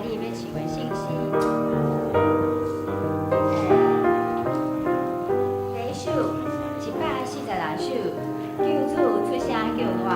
日要唱的信息。第一首146首，救主出声叫我。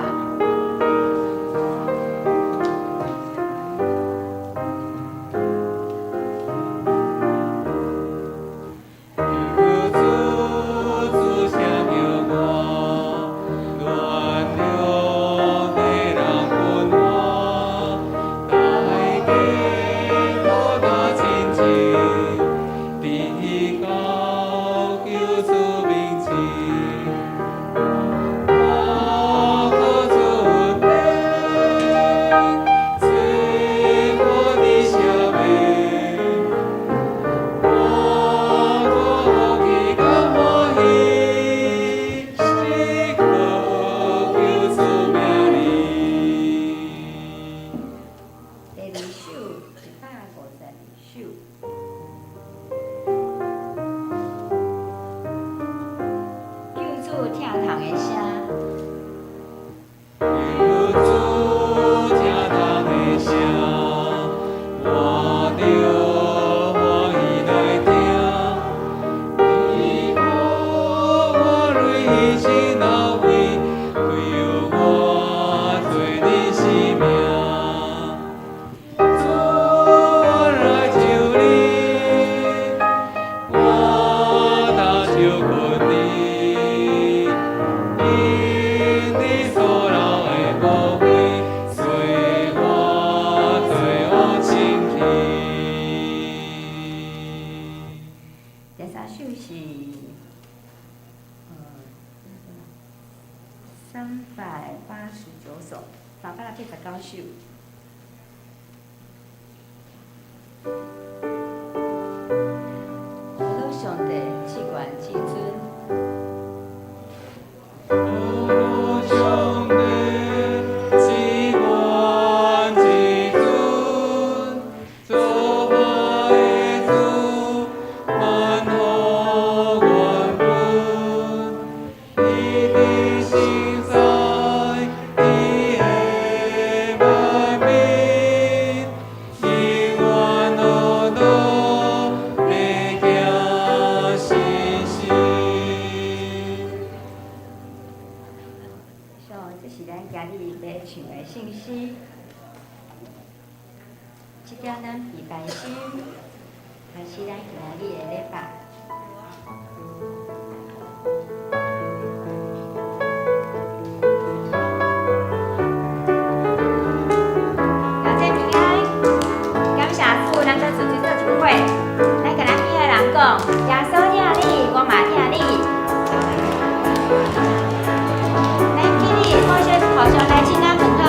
389首，389首。老上帝至高至尊。这是咱今日要唱的信息，这条咱平白心，开始咱今日的礼拜。大家平安，感谢主，咱再出去做一会，咱跟咱边的人讲，耶稣疼你，我嘛疼你。好像来请咱们的。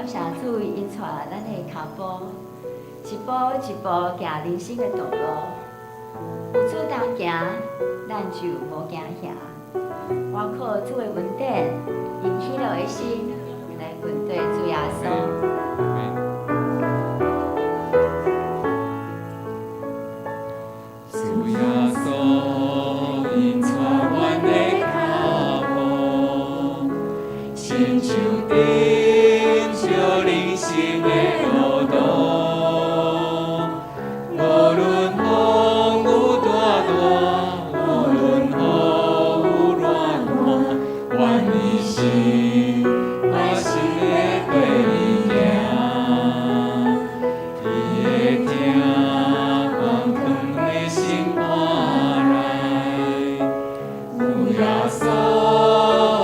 感谢主，引带咱的脚步，一步一步行人生的道路。有主同行，咱就无惊吓。我靠主的恩典，用喜乐的心来面对主耶稣。主耶稣，引带阮的脚步，亲像登上人生的路途。无论风有多大，无论雨有偌大，愿伊心我心的跟伊行，伊会听放光的心看来，有耶稣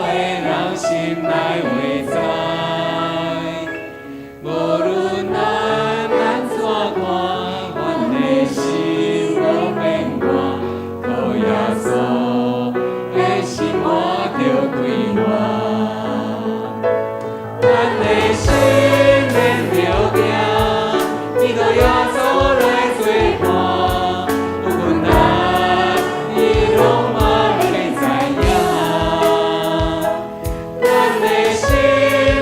会让心来为在。无论咱怎看，阮的心无变化，靠耶稣的心活着归我。咱的心免着惊，伊靠耶稣来作伴，有困难伊拢嘛会知影。咱的心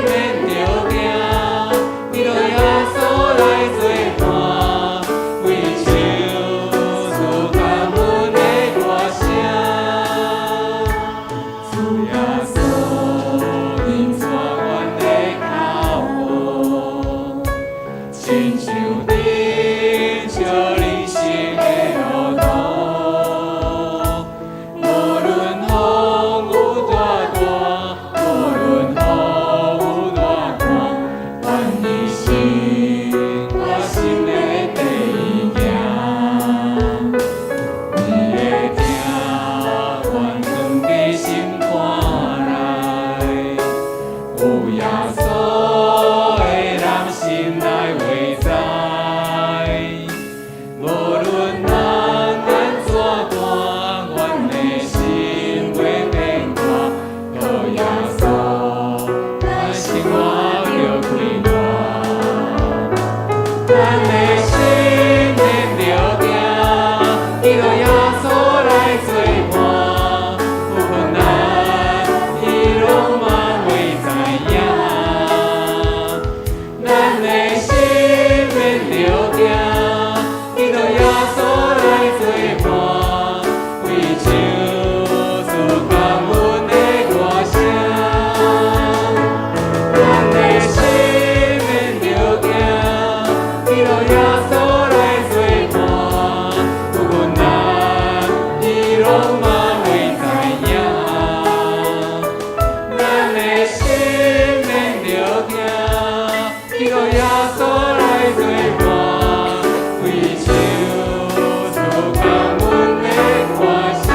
免着惊，伊靠耶稣来作伴，为手出感恩的歌声。主耶稣引带阮的脚步，亲像登上人生的路途。无论风有多大，无论雨有多大，愿伊心我心的跟伊行。伊会听阮光的心看来，有耶稣会让心来为在。无论咱怎看，阮的心袂变化，靠耶稣咱生活着归我。咱的心免着惊，伊靠耶稣来作伴，有困难伊拢嘛会知影。咱的心免着惊，伊靠耶稣来作伴，为手出感恩的歌声。咱的心免着惊，伊靠耶稣来作伴，有困难伊拢嘛会知影。咱的心免着惊，伊靠耶稣来作伴，为手出感恩的歌声。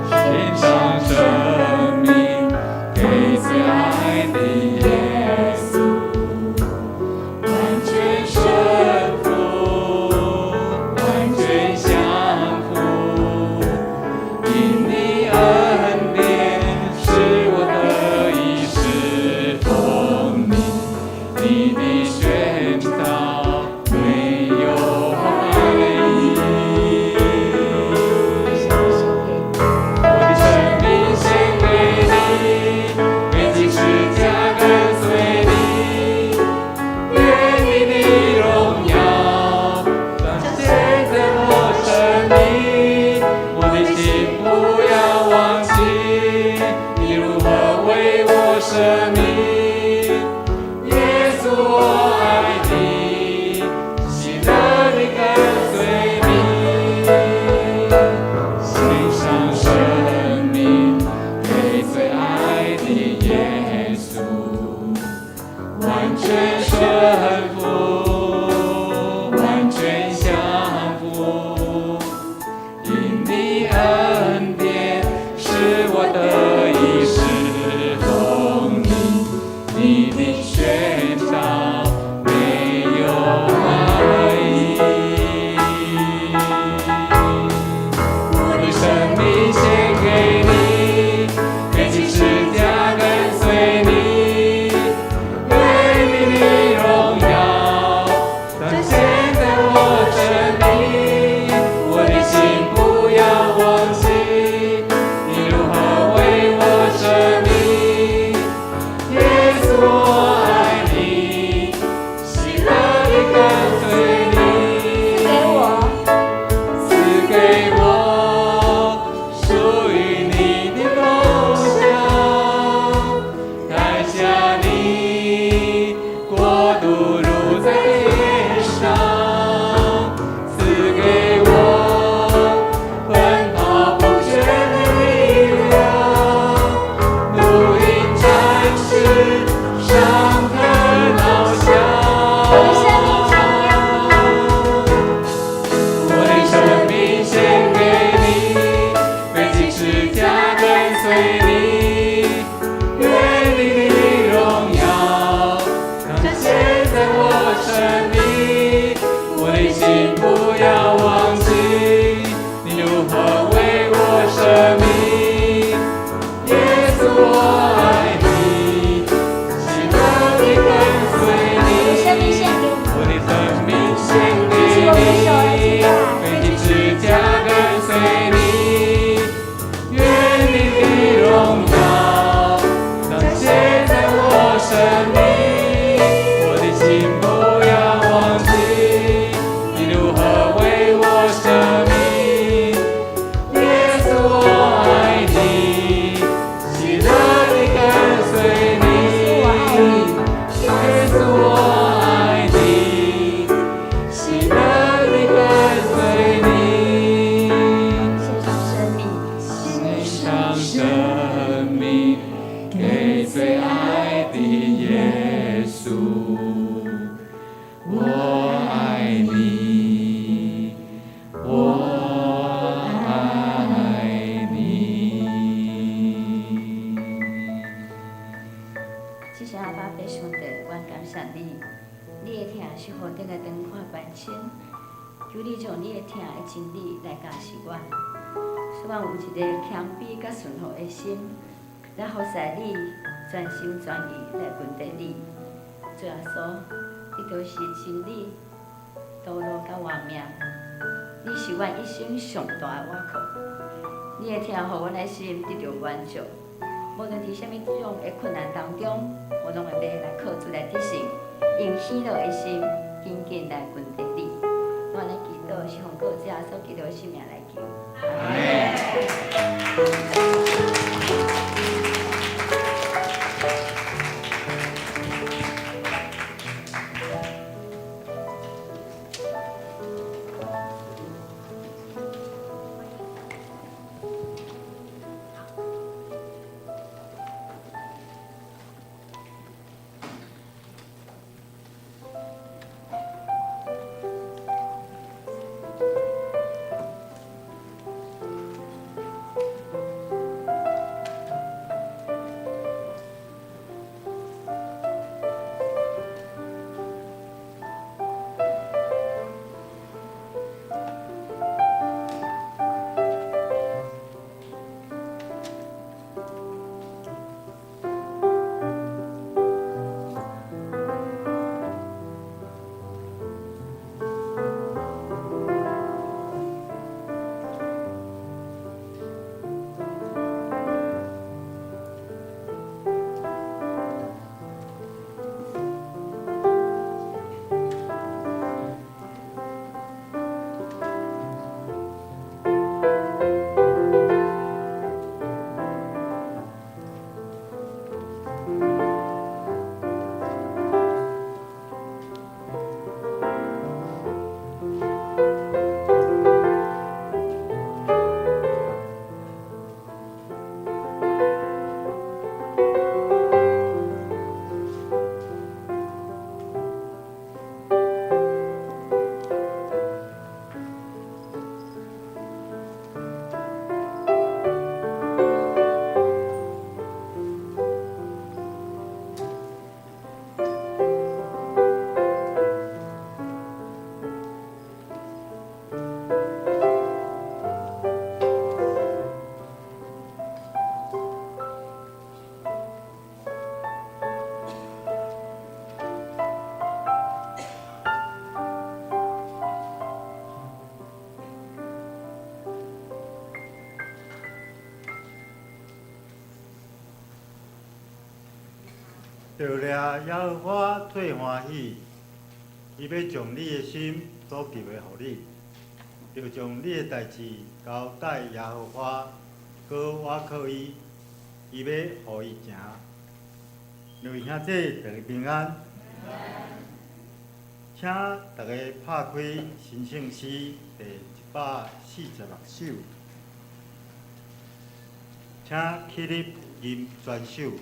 献上生命给最爱的耶稣，完全顺服，完全降服。因你恩典，使我得以侍奉你。你的宣告没有怀疑。我的生命献给你，背起十架跟随你，愿你的荣耀彰显在我生命。我的心不要忘记，你如何为我舍命。耶稣我爱你，喜乐地跟随你，献上生命给最爱的耶稣，完全顺服，完全降服。因你恩典，使我得以侍奉你。给最爱的耶稣，我爱你，我爱你。只是阿爸爸上帝，阮感谢你，你的疼是何等的长阔万千，求你将你的疼的真理来教示阮，使阮有一个谦卑甲顺服的心，来服侍你，全心全意来问答你。主耶稣，你就是真理、道路甲活命，你是阮一生上大的倚靠。你的疼，互阮的心得到满足。无论伫什么种的困难当中，我拢会要来靠主来得胜，用喜乐的心紧紧来跟着你。我来祈祷是奉靠主耶稣基督的性命来求。阿门。就了耶和华最欢喜，伊要将你的心所求的互你，就将你的代志交代耶和华，搁倚靠伊，伊要互伊行。两位兄弟，大家平安。请大家拍开《神圣诗》第146首，请起立吟全首。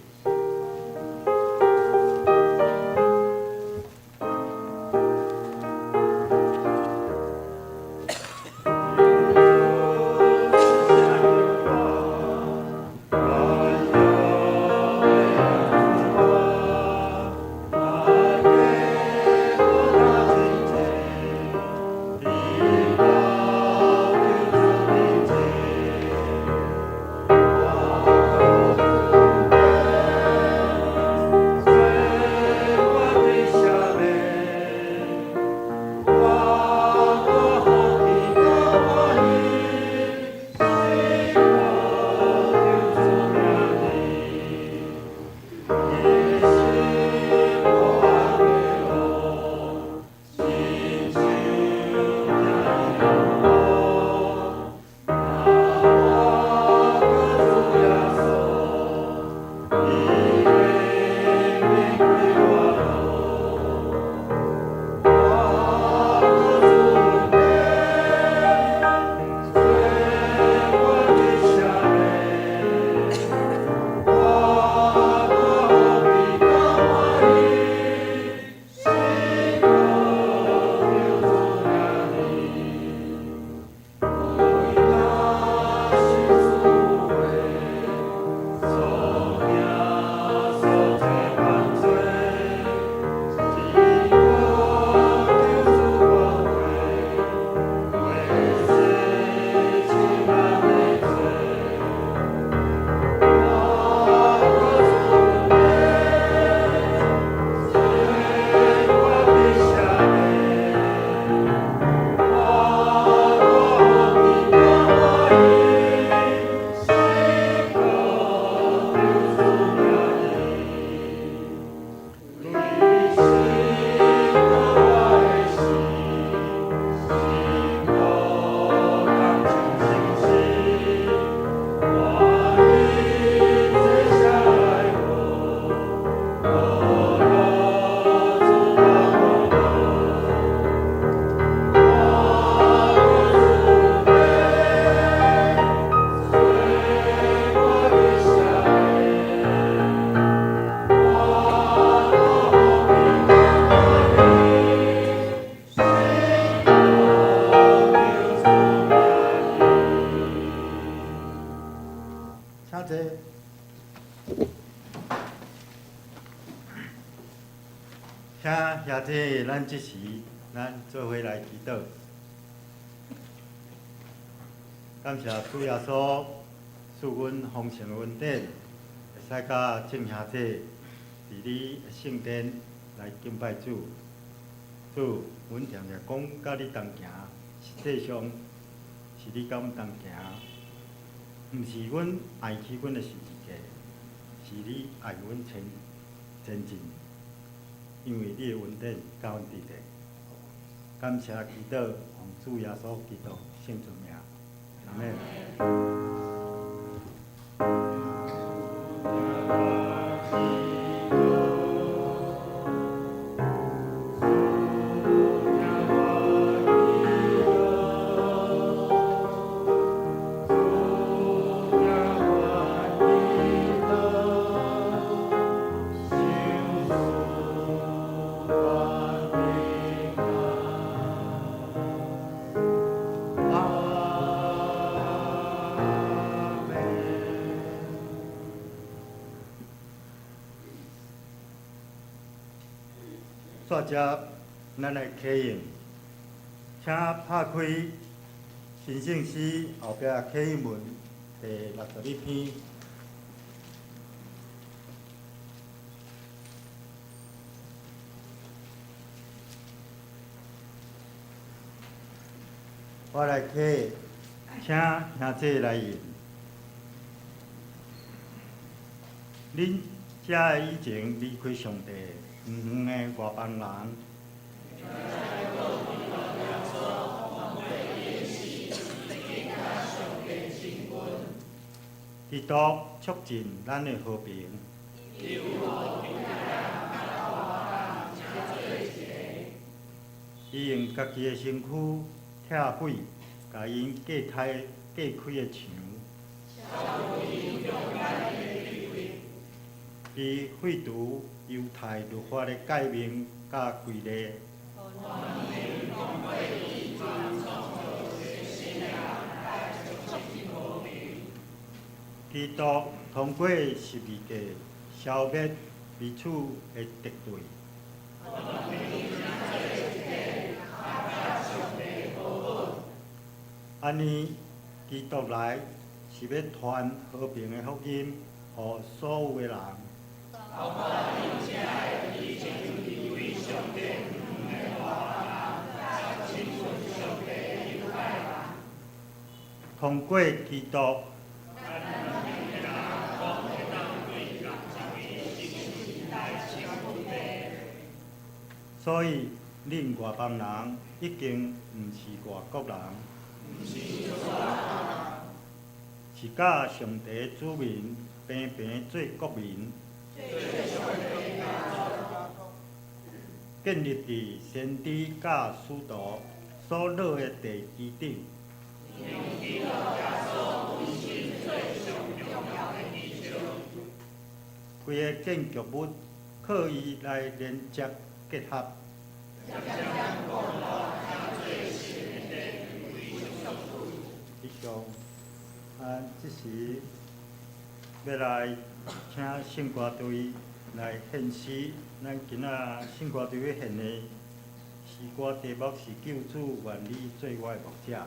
请兄弟咱即时咱做伙来祈祷，感谢主耶稣赐阮丰盛的恩典，会使甲众兄弟伫你的圣殿来敬拜主。主，阮常常讲甲你同行，实际上是你甲阮同行，毋是阮爱起阮的十字架，是你爱阮前进。因为你的恩典甲阮伫地，感谢祈祷，奉主耶稣基督圣主名，阿门。煞遮，咱来启应，请拍开新圣诗后壁启应文第61篇。我来启，请兄弟来应。恁遮以前离开上帝。远远的外邦人，基督促进咱的和平。伊用家己的身躯拆毁，甲因隔开的墙。伊废除犹太律法的诫命甲规例，基督通过十字架消灭彼此的敌对。安尼，基督来是要传和平的福音，予所有的人。通过基督，所以恁外邦人已经毋是外国人，是甲上帝子民平平做国民，建立伫先知甲使徒所落的地基顶。规个建筑物靠伊来连接结合。以上，即时要来请圣歌队来献诗。咱今仔圣歌队要献的诗歌题目是《救主愿你做我的牧者》。救主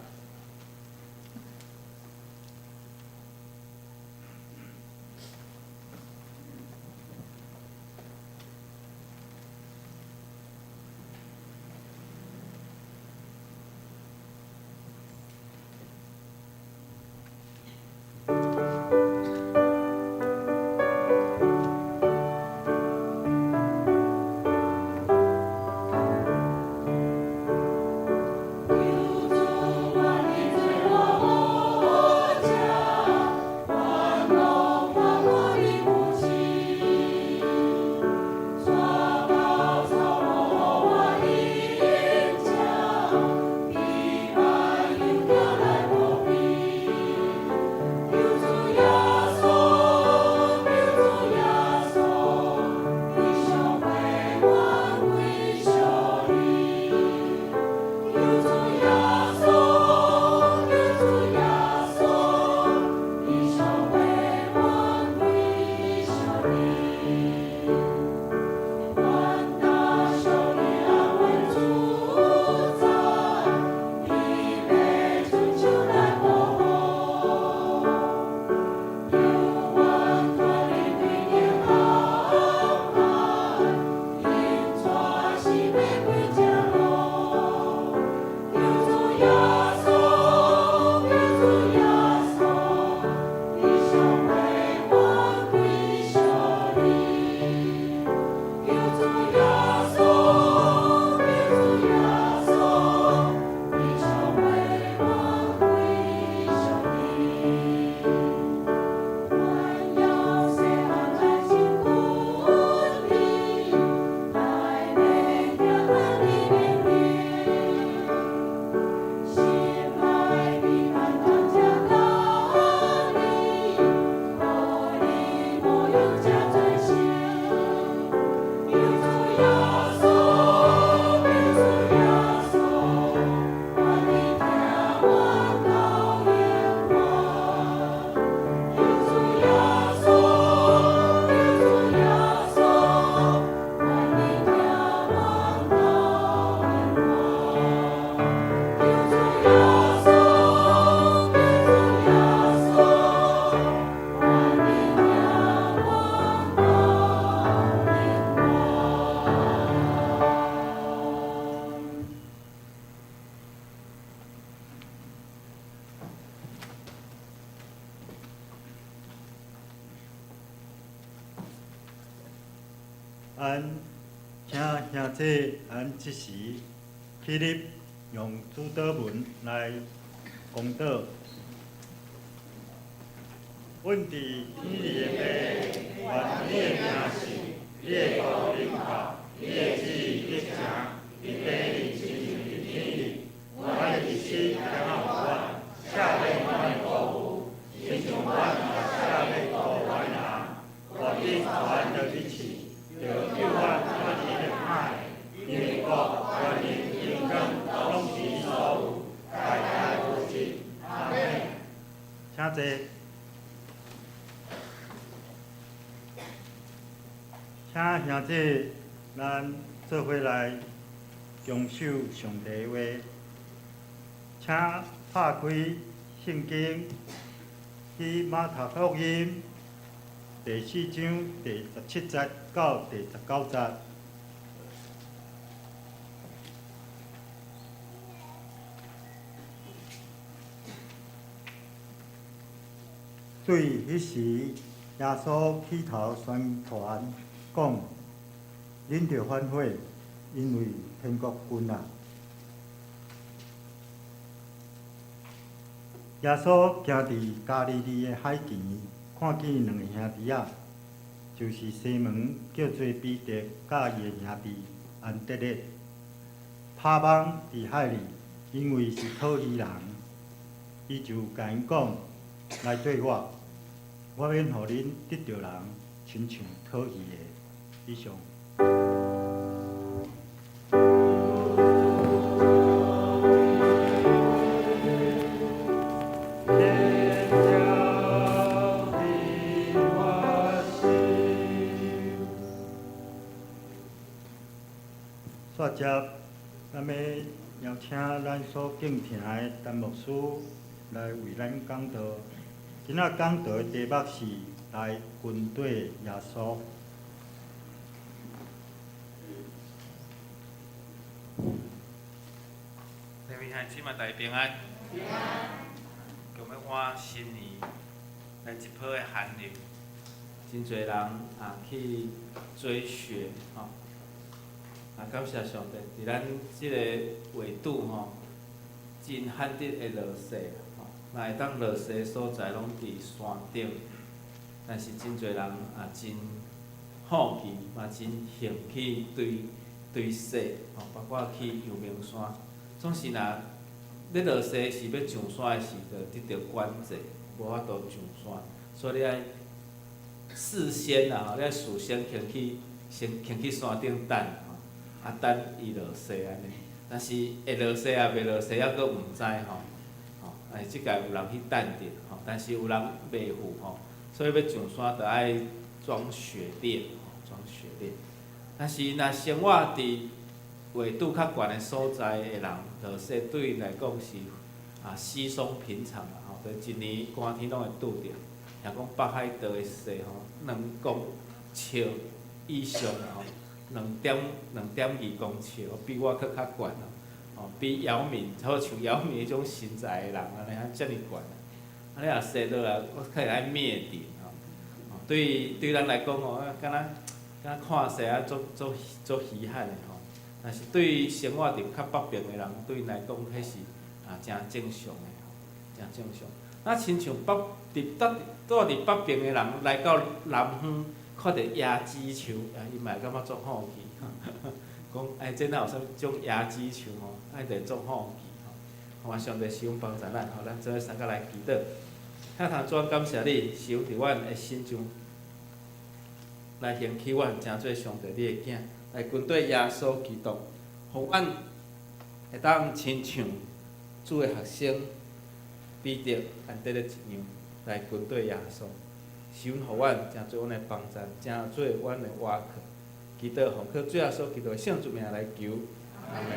请兄弟即时起立，用主祷文来公祷。阮伫天里的父，愿你的名是，你的国临到，你的旨意得成，伫地里亲像伫天里。阮的日子刚好阮，下列阮的国有，亲像阮也下列国阮人，我哋传着日子，就救阮脱离了歹，因为国、权力、荣光，拢是你所有，代代无尽。阿门。请坐。请兄弟，咱做伙来恭守上帝的话，请拍开圣经去马太福音第4章第17节到第19节。对迄时，耶稣起头宣传。讲，恁着反悔，因为天国近啊！耶稣行伫加利利的海边，看见两个兄弟仔，就是西门叫做彼得，甲伊的兄弟安德烈，拍网伫海里，因为是讨鱼人，伊就甲因讲，来对我免互恁得着人，亲像讨鱼的。以上。煞接，咱要邀请咱所敬听的陈牧师来为咱讲道。今仔讲道的题目是来军队耶稣。孩子嘛，大家平安。平安。今要我新年来一波的寒流，真侪人去追雪吼。感谢上帝，伫咱即个纬度吼，真罕得会落雪吼。会当落雪的所在拢伫山顶，但是真侪人真好奇，嘛真兴去追雪吼，包括去阳明山。总是若要落雪是要上山的时，就得到管制，无法度上山，所以你爱事先你爱事先先去山顶等等伊落雪安尼。但是会落雪袂落雪，还佫毋知即届有人去等着但是有人袂赴所以要上山就爱装雪链装雪链。但是若生活伫纬度较悬的所在的人，落雪对伊来讲是稀松平常就一年寒天拢会拄着。若讲北海道的雪2公尺以上2.2公尺比我佫较悬比姚明，好像姚明迄种身材的人遮尔悬你若雪落来，我较会爱灭顶对咱来讲敢若看雪足稀罕的但是对于生活伫较北边的人，对因来讲，迄是真正常的真正常。亲像住伫北边的人来到南方，看到椰子树，伊嘛会感觉足好奇。讲这哪有啥种椰子树爱得足好奇我上帝使用帮助咱咱做伙三个来祈祷。太堂主，感谢你使用伫阮的心中，来兴起阮诚做上帝你的囝。来军队耶稣基督，互阮会当亲像主的学生彼得、安德烈一样，来军队耶稣，使阮互阮诚做阮的帮助，诚做阮的倚靠。祈祷奉靠主耶稣基督的圣主名来求，阿门。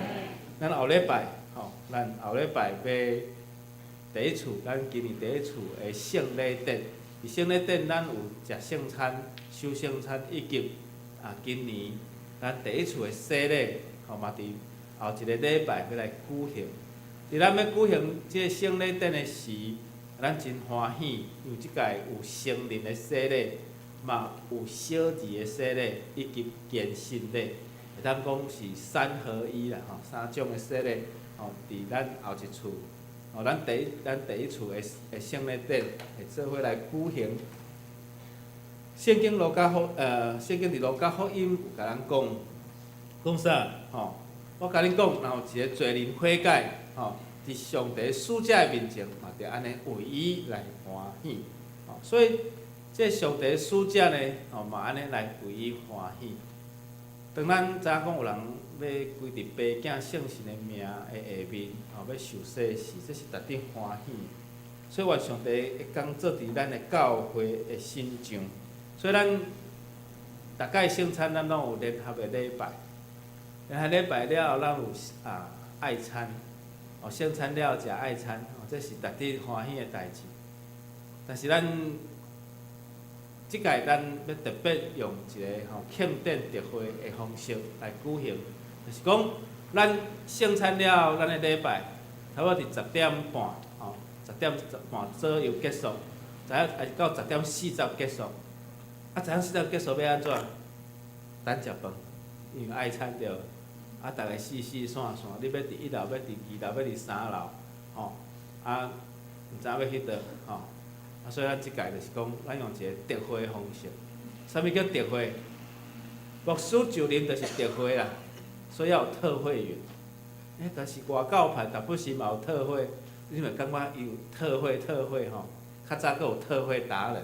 咱后礼拜咱后礼拜要第一次，咱今年第一次的圣礼典。伫圣礼典，咱有食圣餐、守圣餐，以及今年咱第一次的洗礼，嘛伫后一个礼拜要来举行。伫咱要举行即个圣礼典的时，咱真欢喜，因为即届有圣灵的洗礼，嘛有小字的洗礼以及健身礼，会当讲是三合一啦吼，三种的洗礼吼，伫咱后一厝，吼咱第一厝的圣礼典会做伙来举行。圣经伫路加福音有甲咱讲啥吼？我甲恁讲，若有一个罪人悔改吼，伫上帝使者的面前嘛，着安尼为伊来欢喜吼，所以。这上帝使者呢，吼嘛安尼来为伊欢喜。当咱知影讲有人要规伫爸囝圣神的名的下面，吼要受洗时，这是值得欢喜。所以愿上帝会工作伫咱的教会的心上。所以咱大概圣餐咱拢有联合的礼拜，联合礼拜了后，咱有爱餐，哦圣餐了后食爱餐，哦这是值得欢喜的代志。但是咱即届咱要特别用一个庆典特会的方式来举行，就是讲咱圣餐了后，咱的礼拜差不多伫10点半，10点半左右结束，到10点40结束。10点40结束要安怎？等食饭，因为爱餐着，逐个四散，你要伫1楼，要伫2楼，要伫3楼，毋知要去倒，所以咱即届就是讲，咱用一个特会的方式。啥物叫特会？牧师就任就是特会啦，所以要有特会员。但是外教派大部时嘛有特会，你咪感觉伊有特会吼？较早佫有特会达人。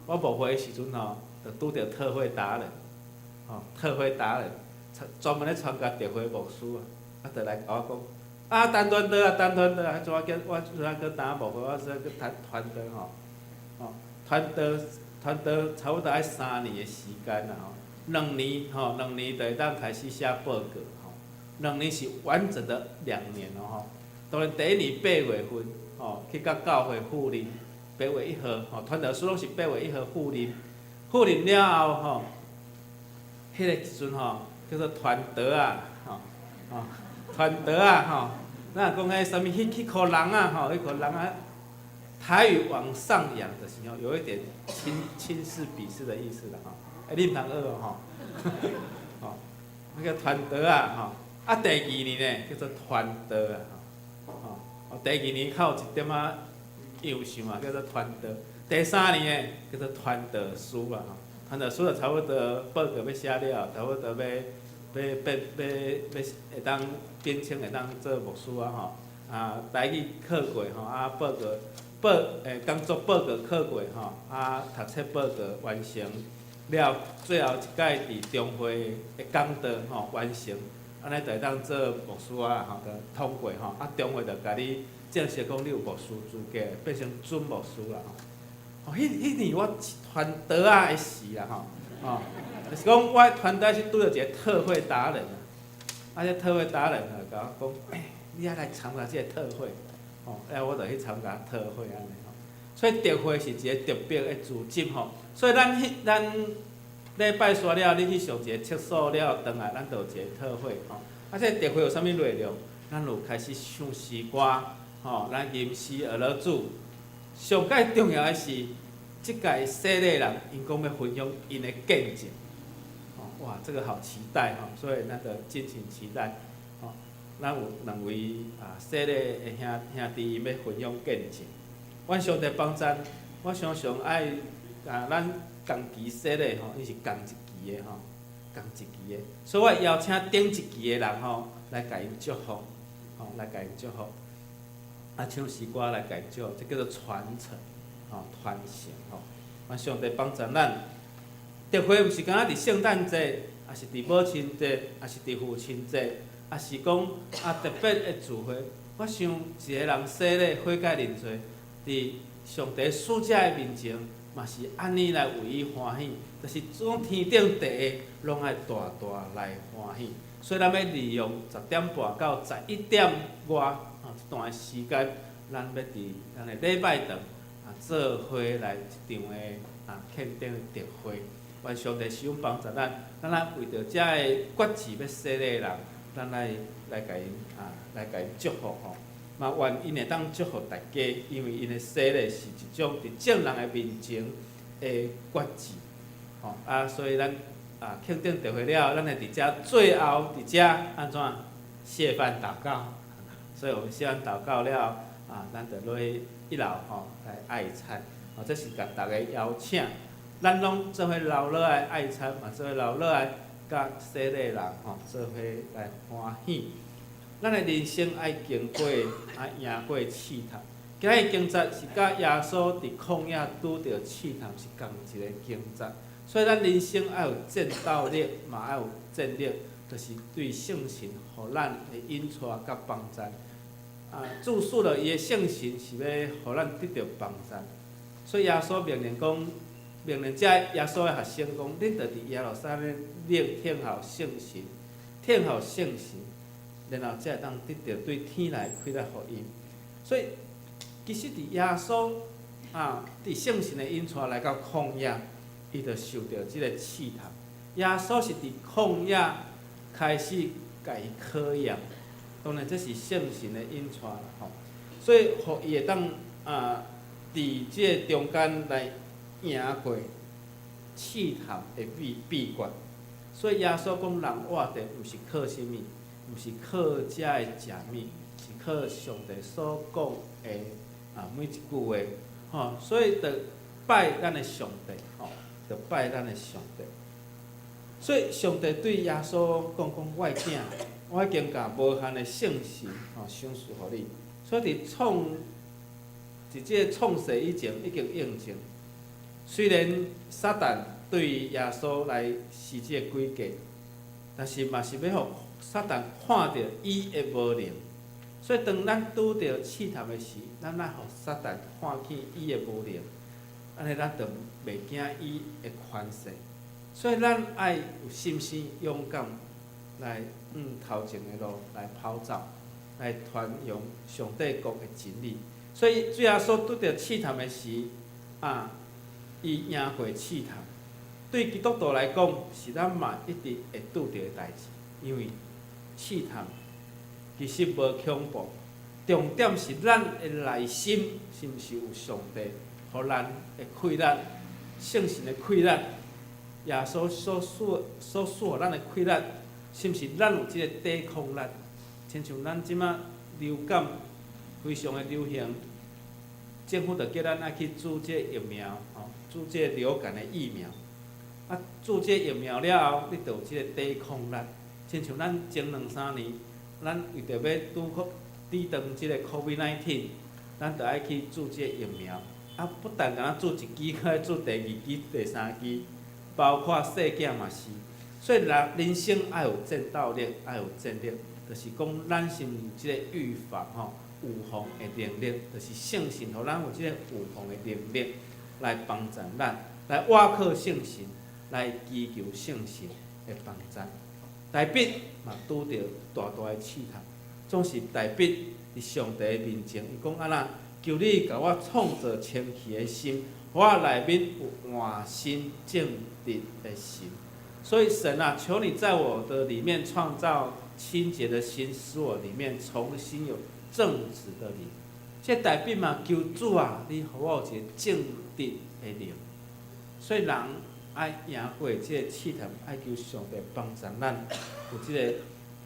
我牧会的时阵吼，就拄着特会达人，特会达人，专门咧参加特会牧师就来甲我讲。单团队啊，怎我昨仔去打牧会，我昨仔去团队吼，团队差不多爱3年的时间啦吼，2年就会当开始写报告吼，2年是完整的2年吼。当然第1年8月份去甲教会复任，8月1号团队书拢是8月1号复任，复任了后迄个时阵叫做团队团队咱讲迄啥物，迄群人迄群人台语往上扬的时候，有一点轻视、鄙视的意思啦恁通学那个团队第2年呢叫做团队第2年较有一点优秀叫做团队，第3年呢叫做团队书团队书就差不多报告要写了，差不多要会当编称会当做牧师台语考过报告工作报告考过读册报告完成了，最后一届伫中会的讲道完成，安尼就会当做牧师就通过中会就甲你正式讲你有牧师资格，变成准牧师啦迄年我团队的时啦就是讲我团队是拄着一个特会达人这特会达人甲我讲，你来参加这个特会，我就去参加特会安尼所以特会是一个特别的组织所以咱礼拜煞了，你去上一个厕所了，转来咱就有一个特会这特会有啥物内容？咱有开始唱诗歌咱吟诗学老主。上界重要的是，即届洗礼人因讲要分享因的见证哇，这个好期待所以咱就敬请期待咱有2位洗礼的兄弟因要分享见证。阮上帝帮咱，我常常爱咱同期洗礼伊是同一期的同一期的，所以我邀请顶一期的人来甲因祝福来甲因祝福。唱诗歌来甲因祝福，这叫做传承传承阮上帝帮助咱。特会毋是敢若伫圣诞节，也是伫母亲节，也是伫父亲节，也是讲特别的聚会。我想一个人洗礼悔改认罪，伫上帝使者的面前，嘛是安尼来为伊欢喜，就是总天顶地下拢爱大大来欢喜。所以咱要利用10点半到11点外这段时间，咱要伫咱的礼拜堂做伙来一场的庆典的特会。愿上帝使用帮助咱为着遮个决志要洗礼的人，咱来甲因祝福嘛愿因会当祝福大家，因为因的洗礼是一种伫众人的面前的决志所以咱庆典聚会了，咱会伫遮最后伫遮安怎谢饭祷告。所以我们谢饭祷告了，咱就落去1楼来爱餐，这是甲大家邀请，咱拢做伙留落来爱餐，嘛做伙留落来甲洗礼人做伙来欢喜。咱的人生爱经过，赢过试探。今日经节是甲耶稣伫旷野拄着试探是同一个经节，所以咱人生爱有战斗力，嘛爱有战力，就是对圣神，互咱的引带甲帮助。注述了伊的圣神是要互咱得到帮助，所以耶稣命令这耶稣的学生讲，恁着伫耶路撒冷听候圣神，听候圣神，然后才会当得到对天来开来福音。所以其实伫耶稣伫圣神的引带来到旷野，伊就受到即个试探。耶稣是伫旷野开始甲伊考验。当然，这是圣神的引带啦，所以，互伊会当伫即个中间来赢过试探的秘诀。所以耶稣讲，人活着毋是靠啥物，毋是靠遮的食物，是靠上帝所讲的每一句话。所以，着拜咱的上帝，着拜咱的上帝。所以，上帝对耶稣讲，我的囝。我已经甲无限的圣神赏赐互你，所以伫即个创世以前已经印证。虽然撒旦对耶稣来施即个诡计，但是嘛是要互撒旦看到伊的无能。所以当咱拄着试探的时，咱爱互撒旦看见伊的无能，安尼咱就袂惊伊的权势。所以咱爱有信心、勇敢。来头前的路来跑走，来传扬上帝国的真理。所以主耶稣拄着试探的时，伊赢过试探。对基督徒来讲，是咱嘛一直会拄着的代志。因为试探其实无恐怖，重点是咱的内心是毋是有上帝，互咱的开力、圣神的开力，耶稣所赐互咱的开力。是毋是咱有即个抵抗力？亲像咱即马流感非常的流行，政府就叫咱爱去注即个疫苗，注即个流感的疫苗。注即个疫苗了后，你就有即个抵抗力。亲像咱前2-3年，咱为着要抵挡即个 COVID-19， 咱就爱去注即个疫苗。不但甲咱注一支，还要注第2支、第3支，包括细囝嘛是。所以人生爱有战斗力，爱有战力，就是讲咱是毋有即个预防预防的能力，就是圣神，互咱有即个预防的能力来帮助咱，来倚靠圣神，来祈求圣神的帮助。大笔嘛拄着大大的试探，总是大笔伫上帝的面前，伊讲安那，求你甲我创造清气的心，互我内面有换新正直的心。所以神啊，求你在我的里面创造清洁的心，使我里面重新有正直的灵。这代表嘛，求主啊，你互我有一个正直的灵。所以人爱赢过这个试探，爱求上帝帮助咱有这个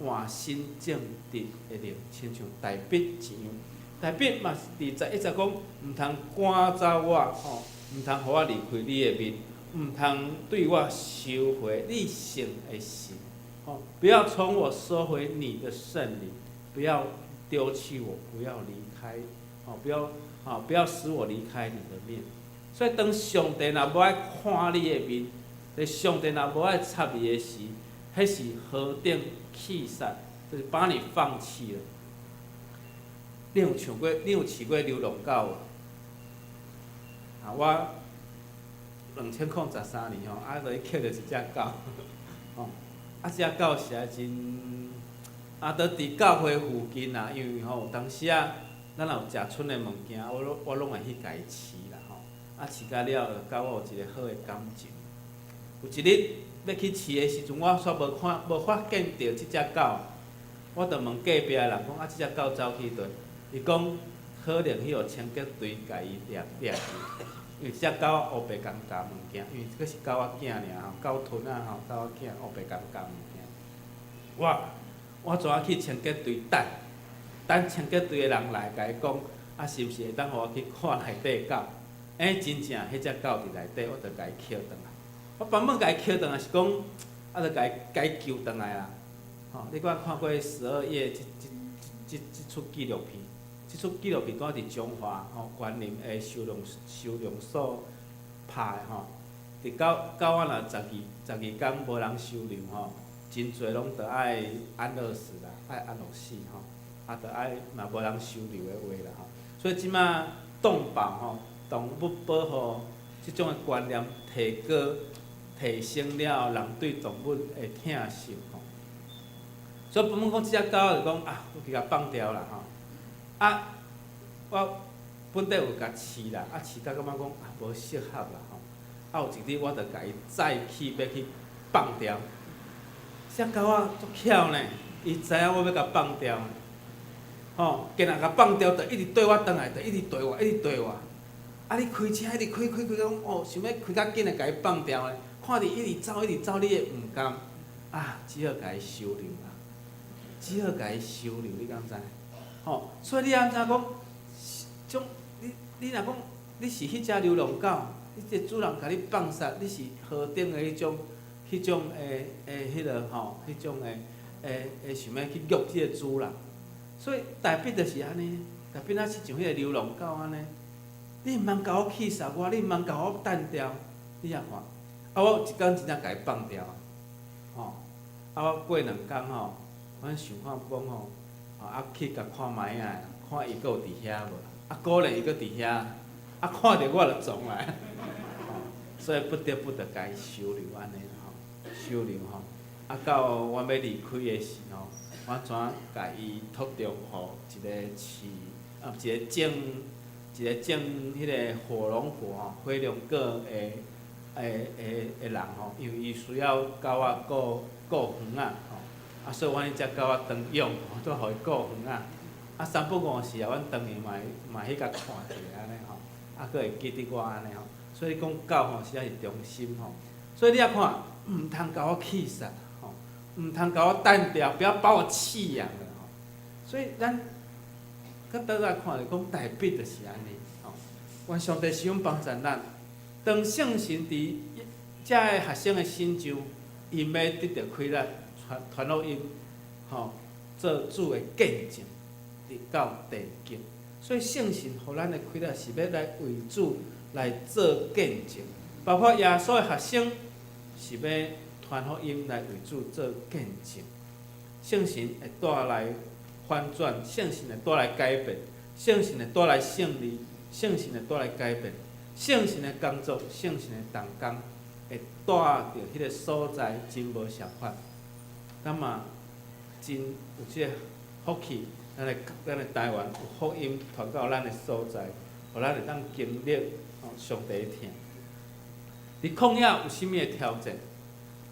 换心正直的灵，亲像大笔一样。大笔嘛是21节讲，毋通赶走我，毋通互我离开你的面。毋通对我收回你圣的心，不要从我收回你的圣灵，不要丢弃我，不要离开，不要使我离开你的面。所以当上帝若无爱看你的面，在上帝若无爱插你的时，迄是何等气煞，就是把你放弃了。你有试过流浪狗我。2013年就去捡着一只狗，只狗实在真，都伫教会附近因为有当时咱若有食剩的物件，我拢会去家己饲啦饲甲了，甲我有一个好的感情。有一日要去饲的时阵，我煞无发现到即只狗，我就问隔壁的人讲即只狗走去佗？伊讲可能迄个清洁队甲伊掠去。因为只狗仔乌白共夹物件，因为这个是狗仔囝尔吼，狗吞啊吼，狗仔囝乌白共夹物件。我怎啊去清洁队等清洁队的人来甲伊讲，啊是毋是会当互我去看内底狗？真正迄只狗伫内底，我着甲伊捡转来。我原本甲伊捡转来是讲，啊着甲伊救转来啦。吼，你敢看过12页即出纪录片？即出纪录片拄伫中华吼园林的收容所拍的吼，伫狗仔若12天无人收留吼，真侪拢着爱安乐死啦，爱安乐死吼，啊着爱嘛无人收留的话啦吼，所以即马动保吼，动物保护即种的观念提升了，人对动物的疼惜吼。所以本本讲即只狗就讲啊，我去甲放掉啦吼。啊，我本底有甲饲啦，啊饲到感觉讲啊无适合啦吼，啊有一日我着甲伊再去要去放掉，只狗仔足巧呢，伊知影我要甲放掉，吼，今仔甲放掉，着一直缀我转来，着一直缀我，啊你开车一直开讲哦，想要开较紧的甲伊放掉呢，看你一直走，你会毋甘，啊只好甲伊收留啦，只好甲伊收留，你敢知？吼，所以你安怎讲？种你若讲你是迄只流浪狗，你这主人甲你放杀，你是河顶的迄种迄落吼，迄种想要去虐即个主人，所以代表就是安尼，代表是像迄个流浪狗安尼。你毋通甲我气杀我，你毋通甲我单掉，你啊看，啊我一工真正甲伊放掉，吼，啊我过2工吼，阮想看讲吼。啊，去甲看卖啊，看伊阁有伫遐无？啊，果然伊阁伫遐，啊，看着我就撞来，所以不得不着甲伊收留安尼吼，收留吼。啊，到我要离开的时候，我怎甲伊托中互一个种迄个火龙果吼，火龙果的人吼，因为伊需要狗仔顾园啊吼。啊，所以阮迄只狗仔当养，都互伊顾园啊。啊，3不5时啊，阮当年嘛去甲看者安尼吼，啊，佫会记得我安尼吼。所以讲狗吼实在是忠心吼。所以你啊看，毋通甲我气杀吼，毋通甲我单掉，不要把我弃养了吼。所以咱佮倒来看，就讲代表就是安尼吼。愿上帝想帮助咱，当圣神伫遮个学生的心上，因要得到快乐。传福音，吼，做主的见证，直到地极。所以圣神互咱的开了是要来为主来做见证，包括耶稣的学生是要传福音来为主做见证。圣神会带来反转，圣神会带来改变，圣神会带来胜利，圣神会带来改变，圣神的工作，圣神的同工会带到迄个所在真无相反。咱嘛真有即个福气，咱的台湾有福音传到咱的所在，互咱会当经历上帝的疼。伫旷野有甚物的挑战？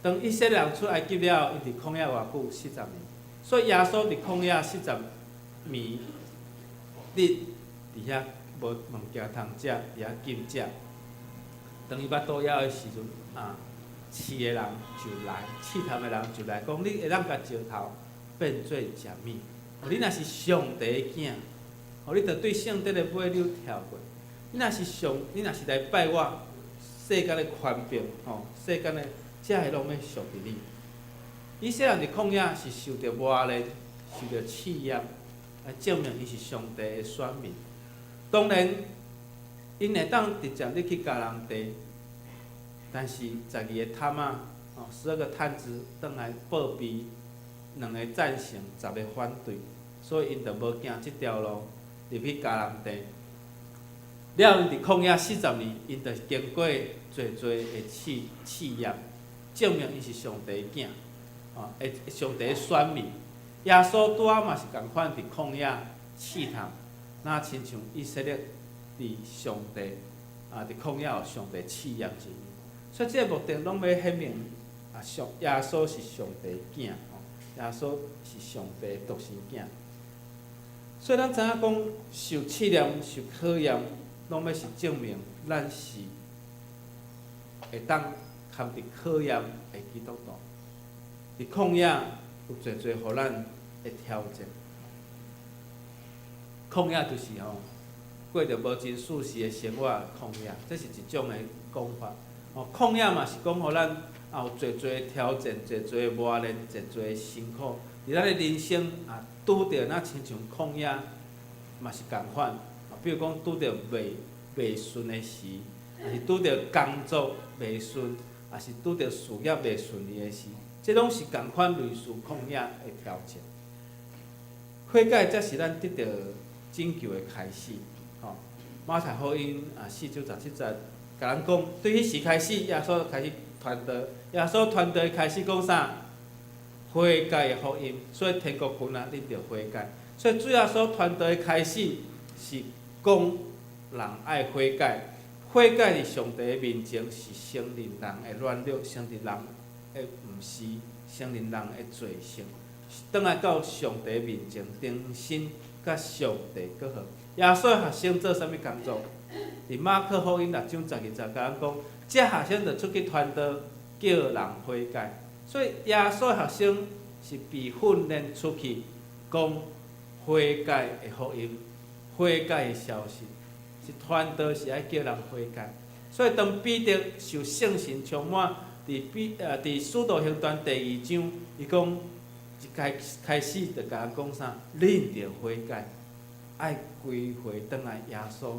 当以色列人出埃及了，因伫旷野偌久40年，所以耶稣伫旷野40年日伫遐无物件通食，伫遐禁食。当伊捌倒野的时阵啊。饲的人就来，试探的人就来讲，你会当甲石头变做食物。你若是上帝的囝，你着对圣帝的尾溜跳过。你若是来拜我，世间的权柄，世间的遮个拢要属于你。以色列人伫旷野是受着磨练，受着试验，来证明伊是上帝的选民。当然，因会当直接你去甲人地。但是12个探仔，12个探子倒来报备，2个赞成，10个反对，所以因就无行即条路，入去迦南地。了，因伫旷野40年，因就经过侪的试验，证明伊是上帝的囝，上帝的选民。耶稣拄仔嘛是共款伫旷野试探，那亲像以色列伫上帝伫旷野有上帝试验之。所以，这个目的拢要显明耶稣是上帝的囝，耶稣是上帝的独生囝。所以，咱知影讲受试验、受考验，拢要是证明咱是会当堪伫考验的基督徒。伫旷野有侪侪互咱的挑战。旷野就是过着无真舒适的生活，旷野，这是一种的讲法。旷野嘛是讲互咱有侪侪的挑战，侪侪的磨练，侪侪的辛苦。伫咱的人生拄着那亲像旷野，嘛是共款。比如讲拄着袂顺的时，还是拄着工作袂顺，还是拄着事业袂顺利的时，这拢是共款类似旷野的挑战。悔改才是咱得到拯救的开始。马太福音4章17节，甲咱讲，对迄时开始，耶稣开始传道，耶稣传道开始讲啥？悔改的福音，所以天国近啊，恁着悔改。所以主耶稣传道的开始是讲人爱悔改，悔改伫上帝的面前是承认人的软弱，承认人的毋是，承认人的罪性，倒来到上帝的面前，重新甲上帝搁好。耶稣的学生做啥物工作？伫马可福音6章12节甲咱讲，这学生就出去传道，叫人悔改。所以耶稣的学生是被训练出去讲悔改的福音、悔改的消息，是传道是爱叫人悔改。所以当彼得受圣神充满，伫使徒行传第2章，伊讲一开始就甲人讲啥？恁着悔改，爱归回转来耶稣，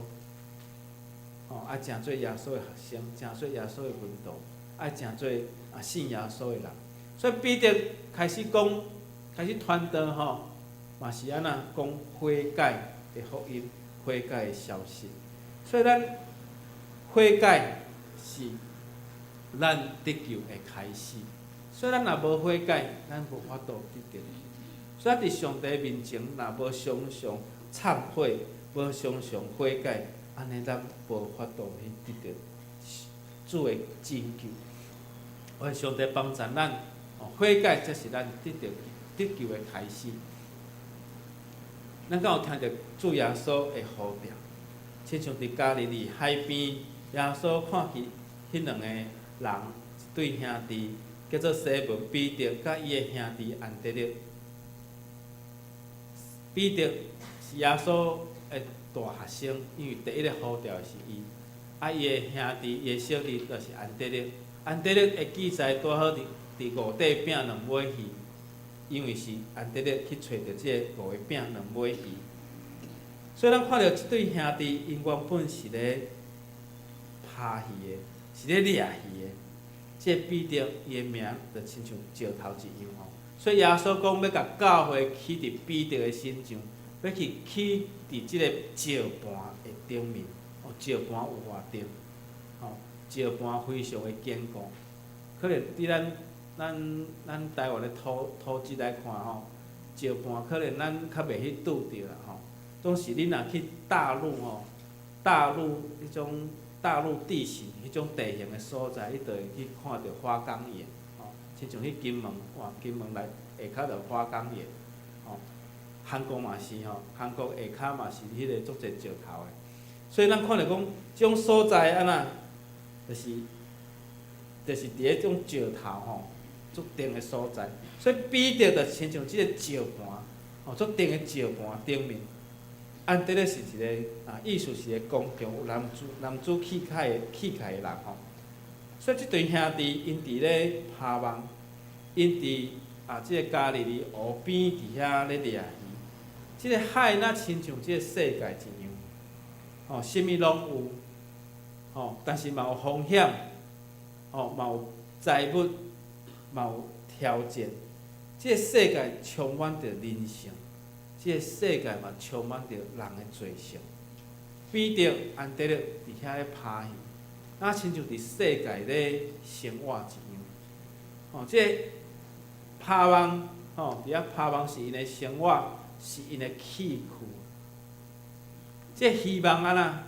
爱诚做耶稣的学生，诚做耶稣的门徒，爱诚做信耶稣的人。所以彼得开始讲，开始传道嘛是安那讲悔改的福音、悔改的消息。所以咱悔改是咱得救的开始。所以咱若无悔改，咱无法度得着。所以伫上帝面前，若无常常忏悔，无常常悔改，安尼咱无法度去得着主的拯救。愿上帝帮助咱，悔改才是咱得救的开始。咱敢有听着主耶稣的呼召？亲像伫加利利海边，耶稣看见迄两个人，一对兄弟，叫做西门彼得，甲伊的兄弟安德烈。彼得是耶稣的大学生，因为第一个呼召是伊。伊的兄弟，伊的小弟就是安德烈。安德烈的记载拄好伫五块饼2尾鱼，因为是安德烈去找着即个5个饼2尾鱼。所以咱看到即对兄弟，因原本是咧拍鱼的，是咧掠鱼的。即个彼得伊的名就亲像石头一样所以耶稣讲要甲教会起伫彼得的身上，要去起伫即个石盘的顶面。石盘有偌重？石盘非常的坚固。可能伫咱台湾的土质来看石盘可能咱较袂去拄着啦总是恁若去大陆迄种大陆地形迄种地形的所在，你就会去看到花岗岩亲像迄金门金门内下骹就花岗岩韩国嘛是韩国下骹嘛是迄个足侪石头的。所以咱看着讲，即种所在安那，就是伫迄种石头足重的所在。所以彼得就亲像即个石盘足重的石盘顶面。安德烈是一个意思是个刚强有男子气概的人所以即对兄弟因伫咧拍网，因伫即个加利利湖边伫遐咧掠鱼。即个海若亲像即个世界一样，啥物拢有，但是嘛有风险，嘛有财物，嘛有挑战。即个世界充满着人性。即个世界嘛，充满着人的罪性。彼得、安德烈伫遐咧拍戏，那亲像伫世界咧生活一样。即个拍网，伫遐拍网是因的生活，是因的气躯。即个希望安那？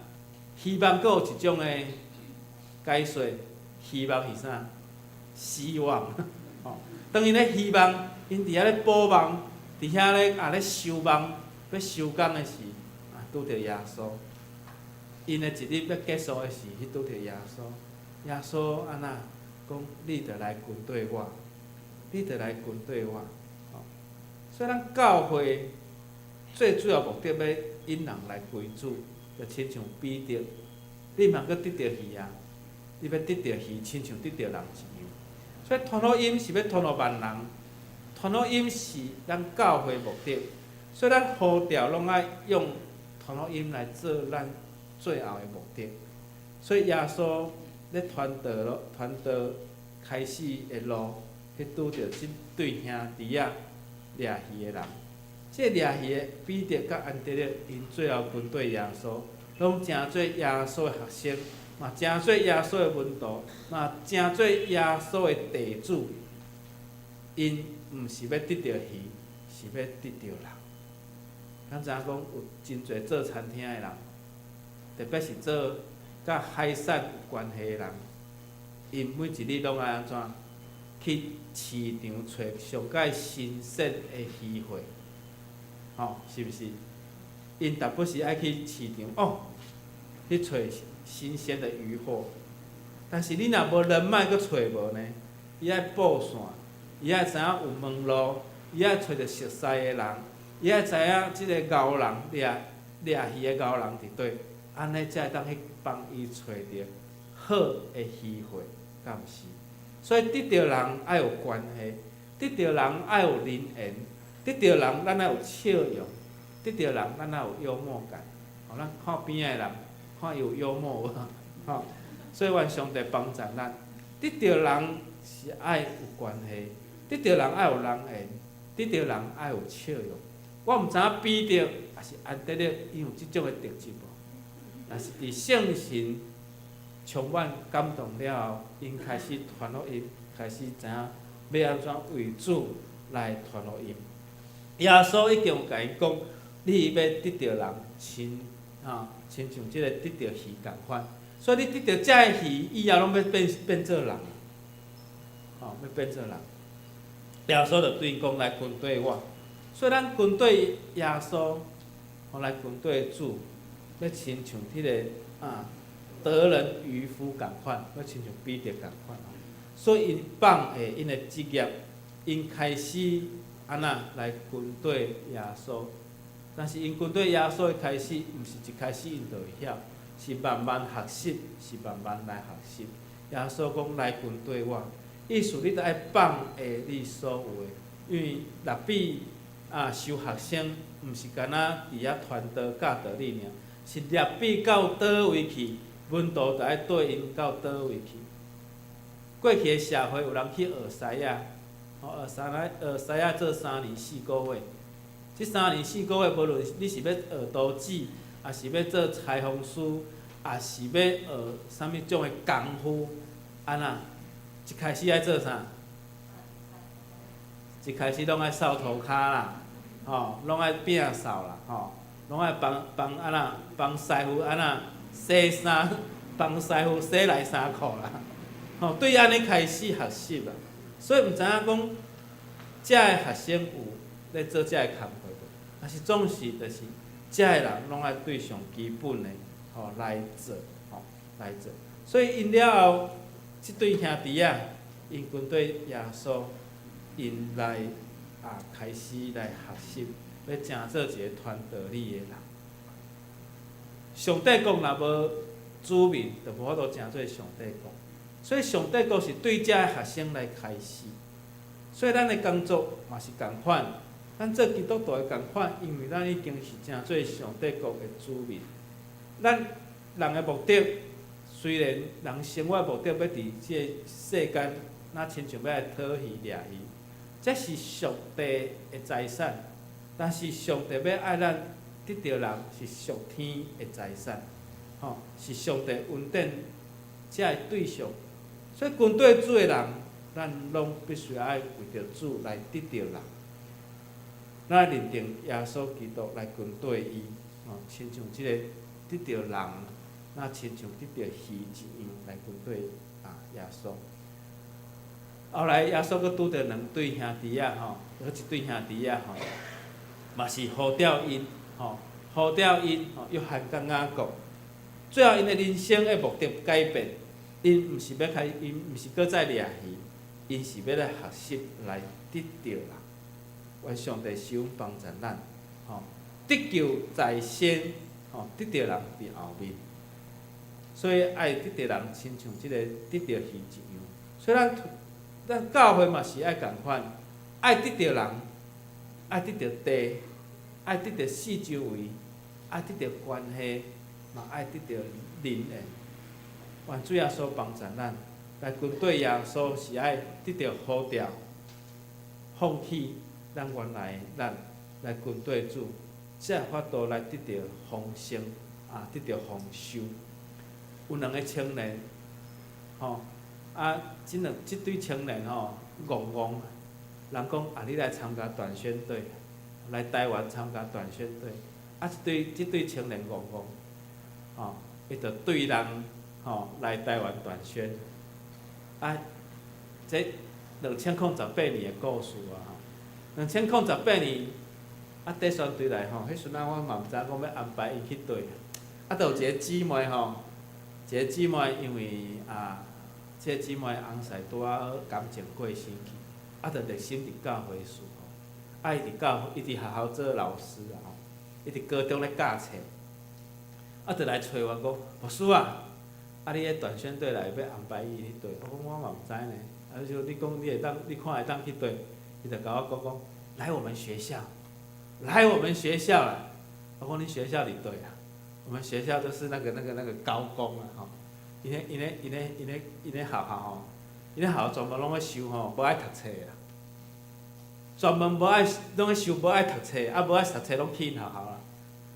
希望阁有一种的解说，希望是啥？希望。当因咧希望，因伫遐咧保望。伫遐咧收网，要收工的时，拄着耶稣。因的一日要结束的时，迄拄着耶稣，耶稣安那讲，你着来跟对我，你着来跟对我。所以咱教会最主要目的要引人来归主，就亲像彼得，你嘛搁得着鱼啊，你要得着鱼，亲像得着人一样。所以传福音是要传互万人，传福音是咱教会目的。所以咱呼召拢爱用传福音来做咱最后的目的。所以耶稣咧传道开始的路，去拄着即对兄弟仔掠鱼的人。即掠鱼的彼得甲安德烈，因最后跟对耶稣，拢诚做耶稣的学生，嘛诚做耶稣的门徒，嘛诚做耶稣的弟子。因毋是要得着鱼，是要得着人。咱知影讲有真侪做餐厅的人，特别是做甲海产有关系的人，因每一日拢爱安怎去市场找上界新鲜的鱼货，是毋是？因逐不时爱去市场去找新鲜的鱼货。但是你若无人脉，阁找无呢？伊爱布线，伊爱知影有门路，伊爱找着熟悉的人。伊爱知影即个牛人掠鱼的牛人伫倒，安尼才会当去帮伊找着好的鱼货，敢毋是？所以得着人爱有关系，得着人爱有人缘，得着人咱爱有笑容，得着人咱爱有幽默感。咱看边的人，看伊有幽默无？所以愿上帝帮助咱，得着人是爱有关系，得着人爱有人缘，得着人爱有笑容。我毋知影彼得也是安德烈，伊有即种的特质无？若是伫圣神充满感动了后，因开始传福音，开始知影要安怎为主来传福音。耶稣已经有甲因讲，你要得着人亲像即个得着鱼共款。所以你得着遮个鱼以后，拢要变做人，要变做人。耶稣就对因讲来跟对我。所以咱跟对耶稣，来跟对主，要亲像迄个得人渔夫共款，要亲像彼得共款。所以因放下因的职业，因开始安那来跟对耶稣。但是因跟对耶稣的开始，毋是一开始因就会晓，是慢慢学习，是慢慢来学习。耶稣讲来跟对我，意思你得爱放下你所有的，因为若比收学生，毋是干那伫遐传道教导你尔，是入笔到倒位去，门徒就爱缀因到倒位去。过去的社会有人去学师仔，学师仔做3年4个月，即3年4个月，无论你是要学刀子，也是要做裁缝师，也是要学啥物种的功夫，安那一开始爱做啥？一开始拢爱扫涂骹啦。拢爱摒扫啦，拢爱帮安那帮师傅安那洗衫，帮师傅洗内衫裤啦，对安尼开始学习啦。所以毋知影讲，遮个学生有咧做遮个工课无？但是总是就是遮个人拢爱对上基本的来做，来做。所以因了后，即对兄弟仔，因跟对耶稣，因来。开始来学习，要真做一个传道理的人。上帝国若无子民，就无法度真做上帝国。所以上帝国是对遮个学生来开始。所以咱的工作嘛是共款，咱做基督徒的共款，因为咱已经是真做上帝国的子民。咱人的目的，虽然人生活的目的要伫即个世间，那亲像要来讨鱼掠鱼。这是上帝的财产，但是上帝要爱咱得着人是属天的财产，是上帝恩典才会对象。所以跟对主的人，咱拢必须爱为着主来得着人，咱认定耶稣基督来跟对伊，亲像即个得着人，那亲像得着鱼一样来跟对耶稣。后来耶稣佫拄着2对兄弟仔佫一对兄弟仔嘛是呼召因，呼召因，约翰甲雅各，最后因的人生的目的改变，因毋是要因毋是搁再掠鱼，因是要来学习来得着啦。愿上帝使用帮助咱，得救在先，得着人伫后面。所以爱得着人，亲像即个得着鱼一样。所以咱教会嘛是爱共款，爱得着人，爱得着地，爱得着四周围，爱得着关系，嘛爱得着人缘。愿主耶稣帮助咱，来跟对耶稣是爱得着好调，放弃咱原来咱来跟对主，才会法度来得着丰盛，得着丰收。有两个青年，即对青年戆戆，人讲你来参加团宣队，来台湾参加团宣队，即对青年戆戆，伊着对人来台湾团宣，这2008年的故事2008年底选队来迄时阵我嘛毋知讲要安排伊去佗，着有一个姊妹一个姊妹因为即个姊妹翁婿拄仔感情过身去，着热心伫教会事伊伫学校做老师伊伫高中咧教册，着来找我讲，牧师你迄团宣队来要安排伊去佗，我讲我嘛毋知呢，就你讲你看会当去佗，伊着甲我讲来我们学校，来我们学校啦，我讲你学校伫佗啊？我们学校都是那个高工因咧学校因咧学校专门拢咧收无爱读册啦，专门拢咧收无爱读册，无爱读册拢去因学校啦。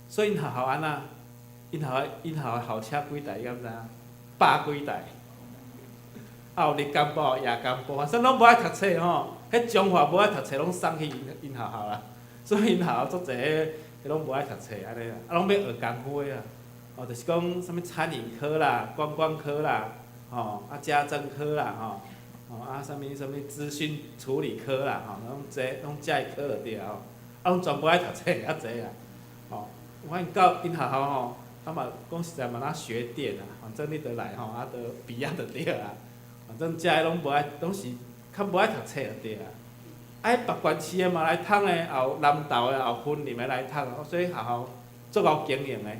所以因学校安那？因学校校车几台，你敢知影？100几台，有日间部、夜间部，反正拢无爱读册迄中华无爱读册拢送去因学校啦。所以因学校足侪拢无爱读册安尼啦，拢要学功夫的就是讲啥物餐饮科啦、观光科啦，家政科啦，啥物资讯处理科啦，拢遮个科就对啊，拢全无爱读册较济啊，我发现到因学校嘛讲实在嘛哪学店啊，反正你得来着毕业就对啊，反正遮个拢无爱，拢是较无爱读册就对啊。别县市的嘛来读的，也有南投的，也有云林的来读，所以学校足够经营的，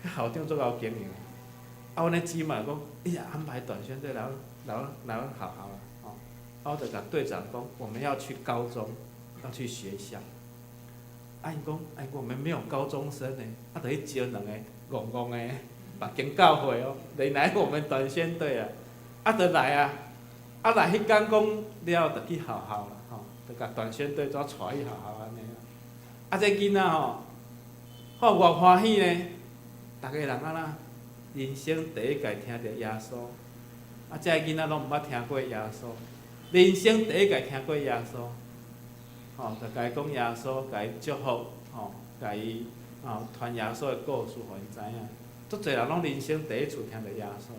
校长足够经营的。阮的姊妹讲，你安排团宣队来阮学校啦，我就甲队长讲，我们要去高中，要去学校。因讲，我们没有高中生呢，就去招2个戆戆的北京教会来我们团宣队啊，就来啊，来迄天讲了就去学校啦，就甲团宣队带去学校安尼这囡仔偌欢喜呢，逐个人安那人生第一届听着耶稣，这个囡仔拢毋捌听过耶稣，人生第一届听过耶稣，就甲伊讲耶稣，甲伊祝福，甲伊传耶稣的故事，互因知影。足侪人拢人生第一次听着耶稣，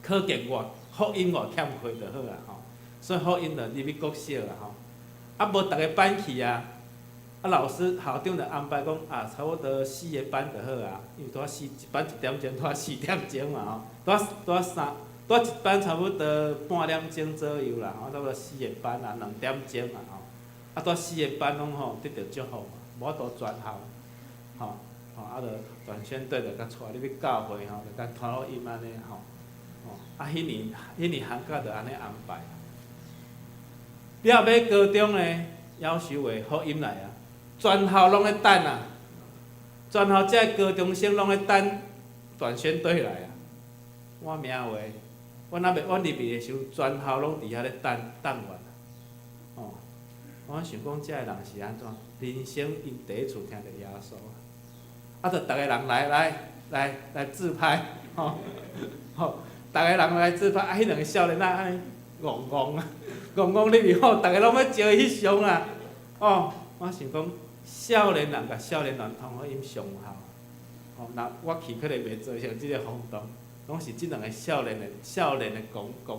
可见福音欠亏就好啦所以福音就入去国小啦无逐个班去老师校长就安排讲差不多4个班就好因为拄一班1点钟，拄4点钟嘛拄一班差不多半点钟左右啦差不多4个班2点钟拄4个班拢得到祝福无法度全校就团宣队就甲带你去教会就甲传福音安尼迄年寒假就安尼安排。了要高中呢，夭寿的福音来全校拢咧等全校遮高中生拢咧等团宣队来我名话，阮入去的时候，全校拢伫遐咧等阮我想讲，遮个人是安怎？人生因第一次听着耶稣，就逐个人来自拍，逐个人来自拍，迄2个少年安尼戆戆戆入去逐个拢要招伊翕相我想讲，少年人甲少年人同福音上校，那我去可能袂做成即个轰动，拢是即2个少年的功劳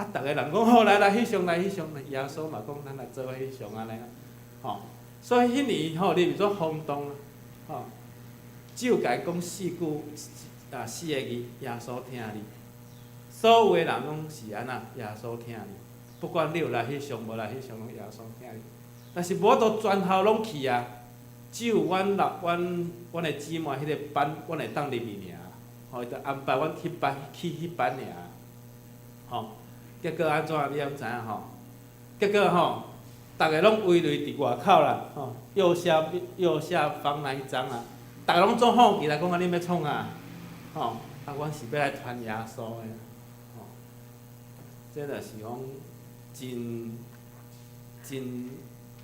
逐个人讲好来翕相，耶稣嘛讲咱来做伙翕相安尼所以迄年入去做轰动只有甲伊讲4 4个字，耶稣听你。所有的人拢是安那，耶稣听你。不管你有来翕相无来翕相，拢耶稣听你。但是无都全校拢去啊，只有阮的姊妹迄个班，阮会当入去尔。吼，伊就安排阮去迄班尔。吼，结果安怎你敢知影吼？结果吼，逐个拢围累伫外口啦，吼，右下方那一张啊，逐个拢做好奇来讲啊，恁要创啊？吼，啊，阮是要来传耶稣的，吼，这著是讲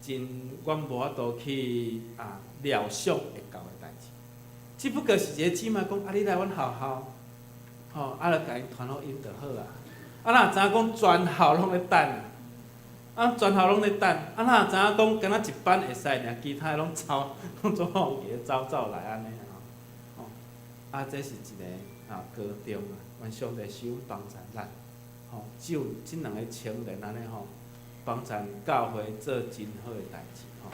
真，阮无法度去料想会到的代志。只不过是一个姊妹讲，啊，你来阮学校，吼，啊，就甲因传福音就好啊。啊，哪知影讲全校拢咧等，全校拢咧等，啊，哪知影讲敢若一班会使尔，其他拢拢做好奇走来安尼吼，啊，这是一个高中啊，愿上帝使用帮助咱，吼，只有即两个青年安尼吼，帮助教会做真好诶代志吼。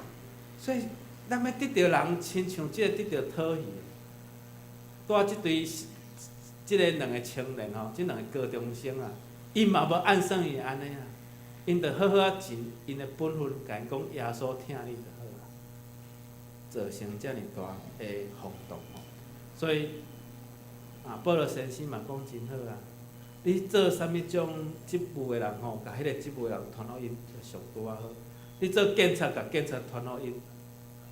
所以咱要得着人，亲像即个得着讨喜，带即个两个青年吼，即两个高中生啊。因嘛无按算伊安尼啊，因着好好啊尽因的本分，甲因讲耶稣听你就好啊，造成遮尔大的轰动吼。所以保罗先生嘛讲真好啊，你做啥物种职务的人吼，甲迄个职务的人传福音就上拄啊好。你做警察，甲警察传福音；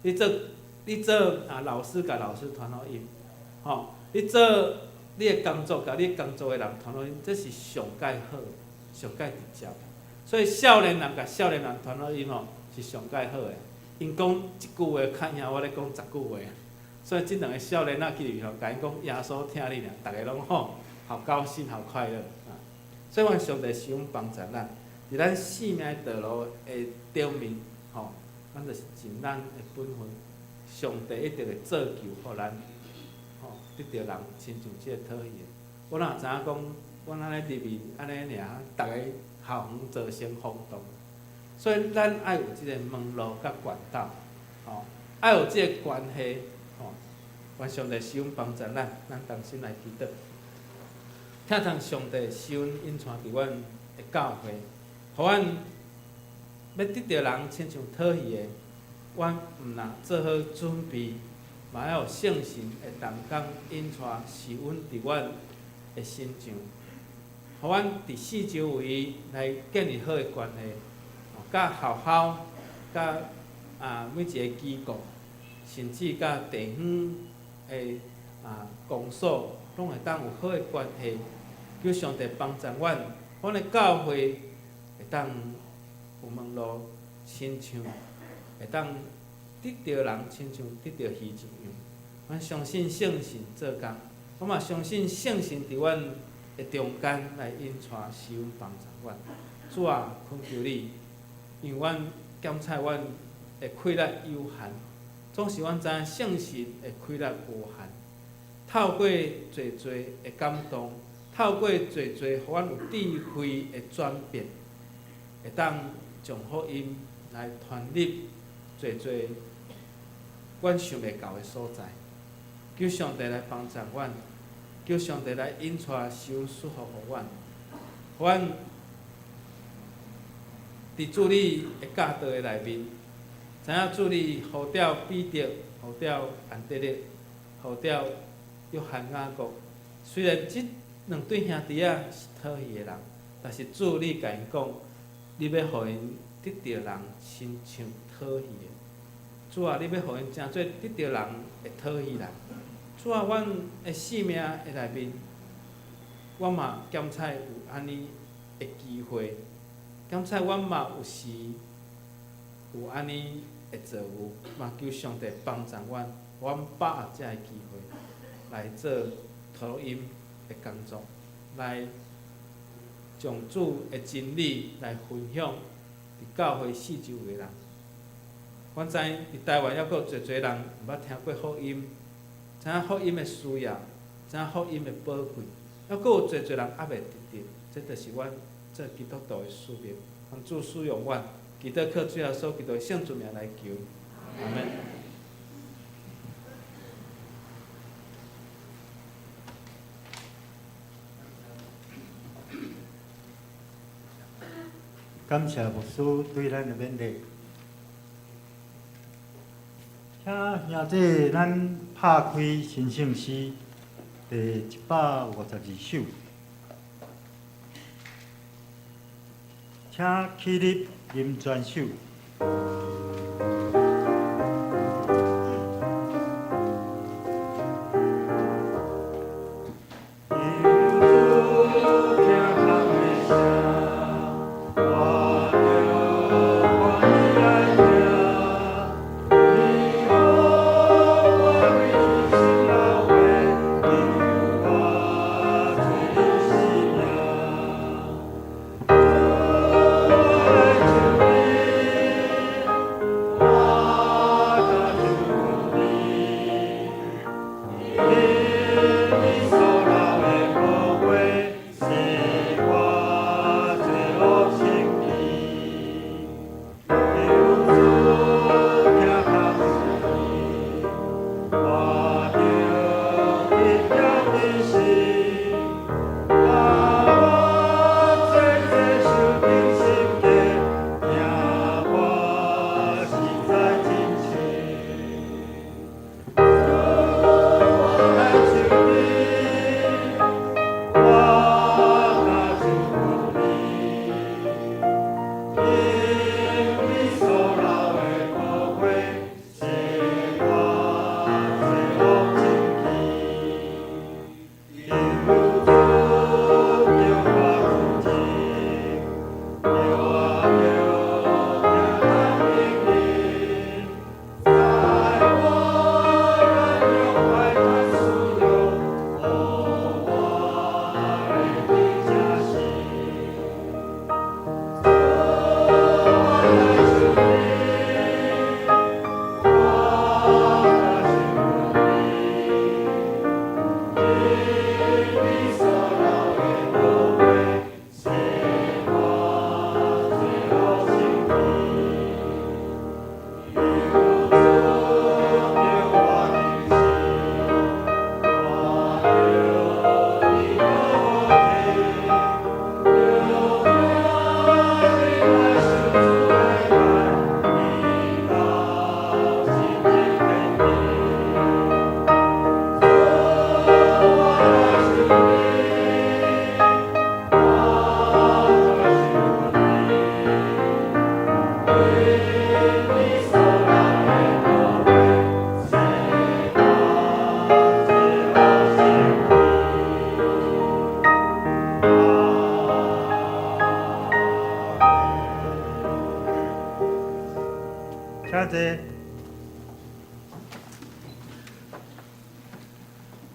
你做老师，甲老师传福音，吼，你做。你的工作，甲你工作的人传福音，这是上介好、上介直接。所以少年人甲少年人传福音吼，是上介好的。因讲一句话，较赢我咧讲10句话。所以即两个少年仔去吼，甲因讲耶稣听你俩，逐个拢好，好高兴，好快乐啊！所以阮上帝是用帮助咱，伫咱生命道路的顶面吼，咱就是尽咱的本分，上帝一定会造就互咱。得着人亲像即个讨喜的，我哪知影讲，阮安尼入去安尼尔，逐个校园造成轰动，所以咱爱有即个门路甲管道，吼，爱有即个关系，吼，愿上帝使用帮助咱同心来祈祷，听从上帝使用引传伫阮的教会，互阮要得着人亲像讨喜的，阮毋若做好准备。嘛要有圣神会同工引带示温伫阮的心上，互阮伫四周围来建立好的关系，甲学校、甲每一个机构，甚至甲地方的公所，拢会当有好的关系。求上帝帮助阮的教会会当有门路，亲像会当。得着人亲像得着鱼一样，阮相信圣神做工，我嘛相信圣神伫阮的中间来引带使用帮助阮。主啊，恳求你，因为阮检测阮的气力有限，总是阮知影圣神的气力无限。透过侪的感动，透过侪互阮有智慧的转变，会当将福音来传入侪。阮想袂到的所在，求上帝来帮助阮，求上帝来引带使用祝福互阮，互阮伫主你的教导的内面，知影主你呼召彼得，呼召安德烈，呼召约翰雅各。虽然即两对兄弟仔是讨喜的人，但是主你甲因讲，你要互因得着人亲像讨喜的。主啊，你要互因诚做得着人的讨喜人。主啊，阮的生命的内面，我嘛检测有安尼的机会，检测阮嘛有时有安尼的作物，嘛求上帝帮助阮，阮把握这个机会来做福音的工作，来将主的真理来分享伫教会四周围的人。阮知伫台湾还阁有侪人毋捌听过福音，知影福音的需要，知影福音的宝贵，还阁有侪人还袂得着，这就是阮做基督徒的使命。愿主使用阮，基督靠最后所基督的圣主名来求，阿门。感谢牧师对咱的勉励。请兄弟，咱拍开新圣诗第152首，请起立吟全首。请坐。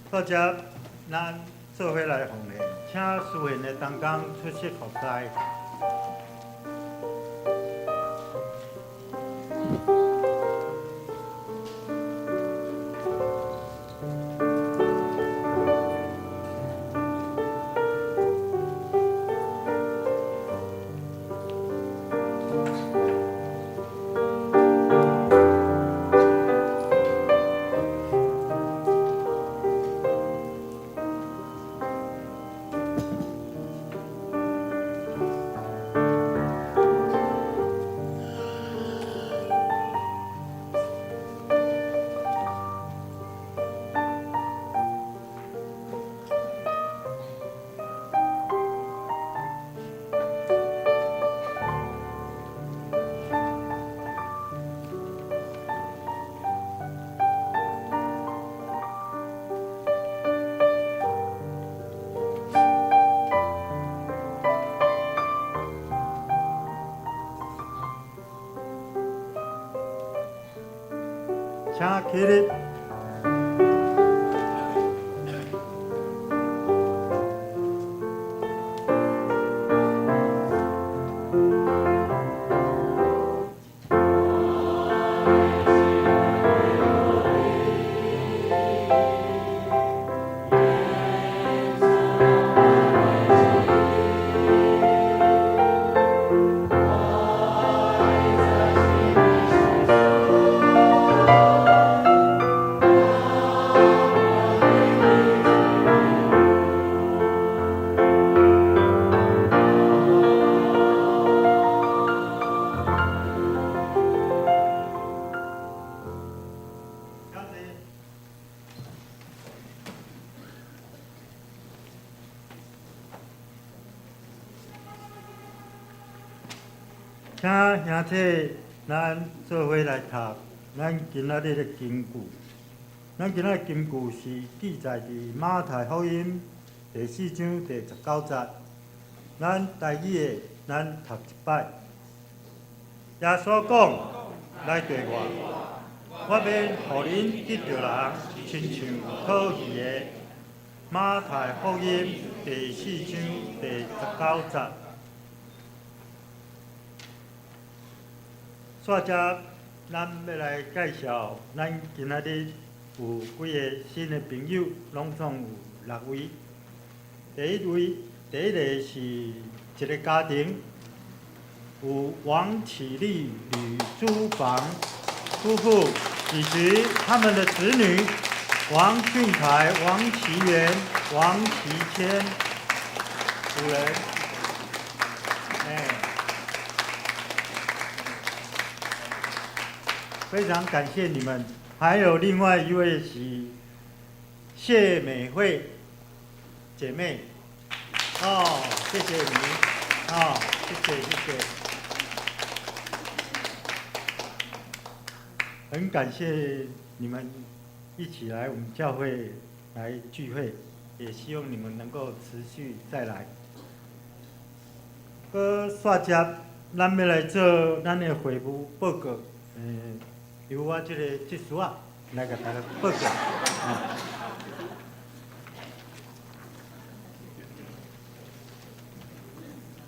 到这，咱做伙来奉献，请诗员的同工出席服侍。请起立。请兄弟咱做伙来读咱今仔日的经句。咱今仔日经句是记载伫马太福音第4章第19节。咱台语的，咱读一摆。耶稣讲：来对我，我免互恁得着人，亲像讨鱼的。马太福音第4章第19节。煞遮，咱要来介绍咱今仔日有几个新的朋友，拢总有6位。第一个是一个家庭，有王启立、吕珠房夫妇以及他们的子女王俊凯、王其元、王其谦5人。非常感谢你们，还有另外一位是谢美惠姐妹，谢谢你，谢谢，很感谢你们一起来我们教会来聚会，也希望你们能够持续再来。煞遮，咱要来做咱的会务报告，由我这个执事啊来给大家报告。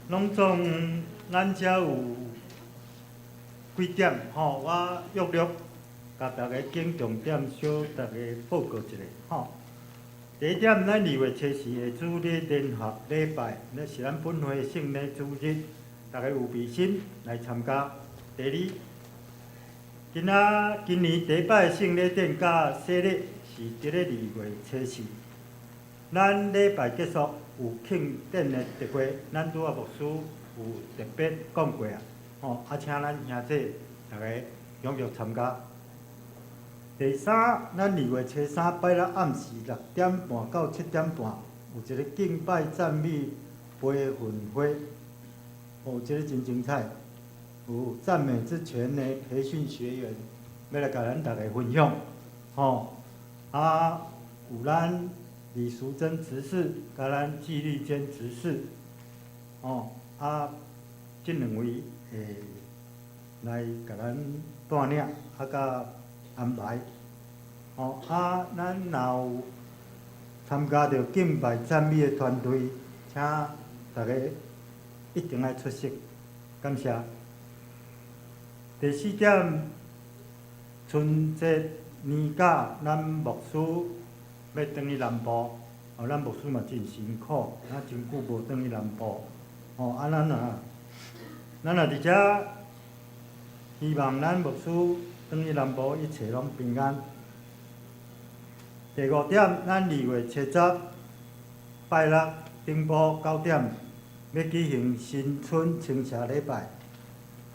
拢总咱遮有几点我约略甲大家拣重点小大家报告一下第一点，咱2月初4的主日联合礼拜，那是咱本会圣礼主日，大家有备心来参加。第二，今年第一摆圣礼典甲洗礼是伫咧2月初4，咱礼拜结束有庆典的特会，咱拄牧师有特别讲过请咱兄弟大家踊跃参加。第三，咱2月初3拜六暗时6点半到7点半，有一个敬拜赞美培训会，这个真精彩。有赞美之泉的培训学员要来甲咱大家分享，有咱李淑珍执事，甲咱纪律坚执事，这2位会来甲咱带领，甲安排，咱若有参加着敬拜赞美的团队，请大家一定要出席，感谢。第4点，春节年假，咱牧师要转去南部，咱牧师嘛真辛苦，真久无转去南部，咱伫遮希望咱牧师转去南部一切拢平安。第5点，咱2月初10拜六顶晡9点要举行新春清茶礼拜。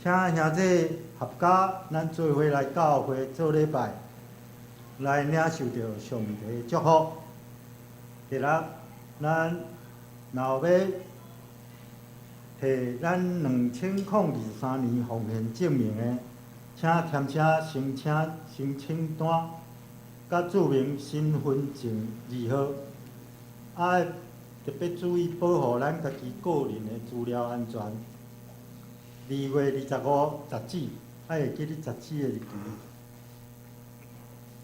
请兄弟合家，咱做伙来教会做礼拜，来领受着上帝的祝福。第6，咱若要摕咱2023年奉献证明的，请填写申请单，甲注明身份证2号，特别注意保护咱家己个人的资料安全。2月25日截止，会记咧截止的日期。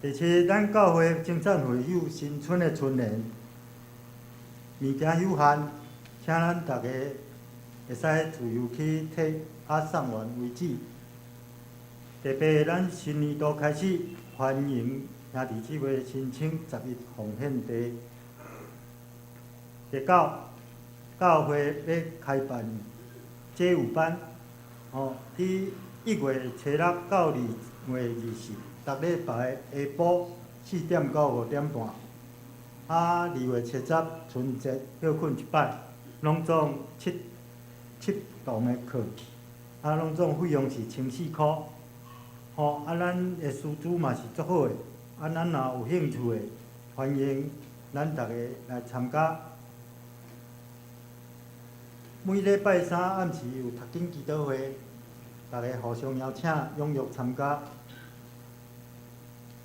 第7，咱教会征赞会有新春的春联，物件有限，请咱大家会使自由去摕，送完为止。第8，咱新年度开始，欢迎兄弟姊妹申请11奉献地。第9，教会要开办街舞班。伫1月初6到2月24，逐礼拜下晡4点到5点半。2月初10春节休困一摆，拢总7堂的课，拢总费用是14块。咱的师资嘛是足好的，咱若有兴趣的，欢迎咱大家来参加。每礼拜3暗时有读经祈祷会，大家互相邀请，踊跃参加。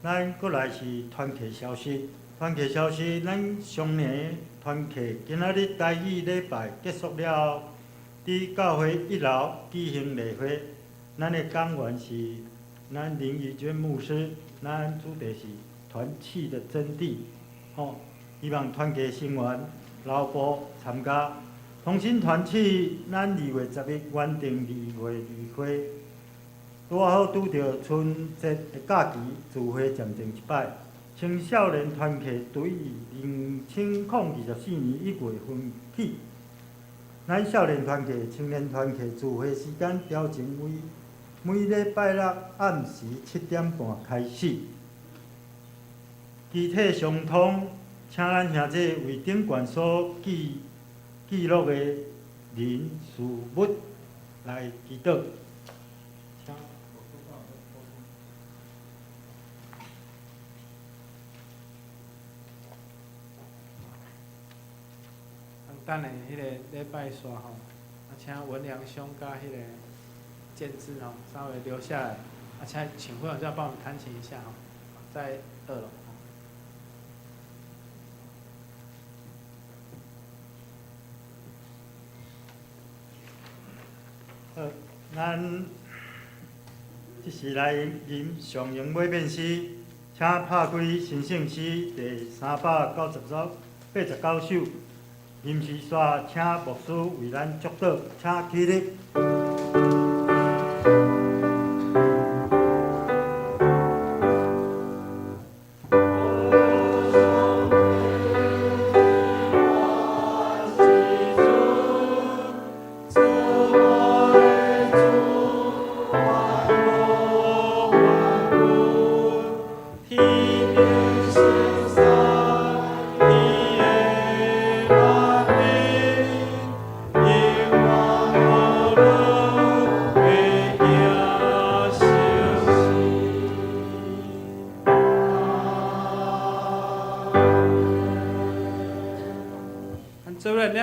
咱过来是团契消息，团契消息，咱上年团契今仔日台语礼拜结束了，伫教会1楼举行例会。咱的讲员是咱林怡娟牧师，咱主题是团契的真谛。希望团契成员劳保参加。同心团契，咱2月11原定2月例会。拄好拄着春节的假期，聚会暂停一摆。青少年团契对于2024年1月份起，咱少年团契、青年团契聚会时间调整为每礼拜六暗时7点半开始。具体相通，请咱兄弟为顶悬所记录的人事物来祈祷。等下迄个礼拜煞吼，请文良兄甲迄个建志吼稍微留下来，请会长再帮我们弹琴一下吼，在2楼。咱即时来吟上英尾面诗，请拍开新圣诗第389首。吟诗煞，请牧师为咱祝祷，请起立。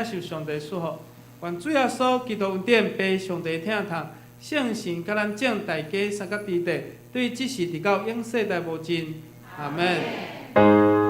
受上帝赐福，愿主耶稣基督恩典被上帝疼痛，圣神甲咱众大家三角伫地，对即时直到永世代无尽。阿门。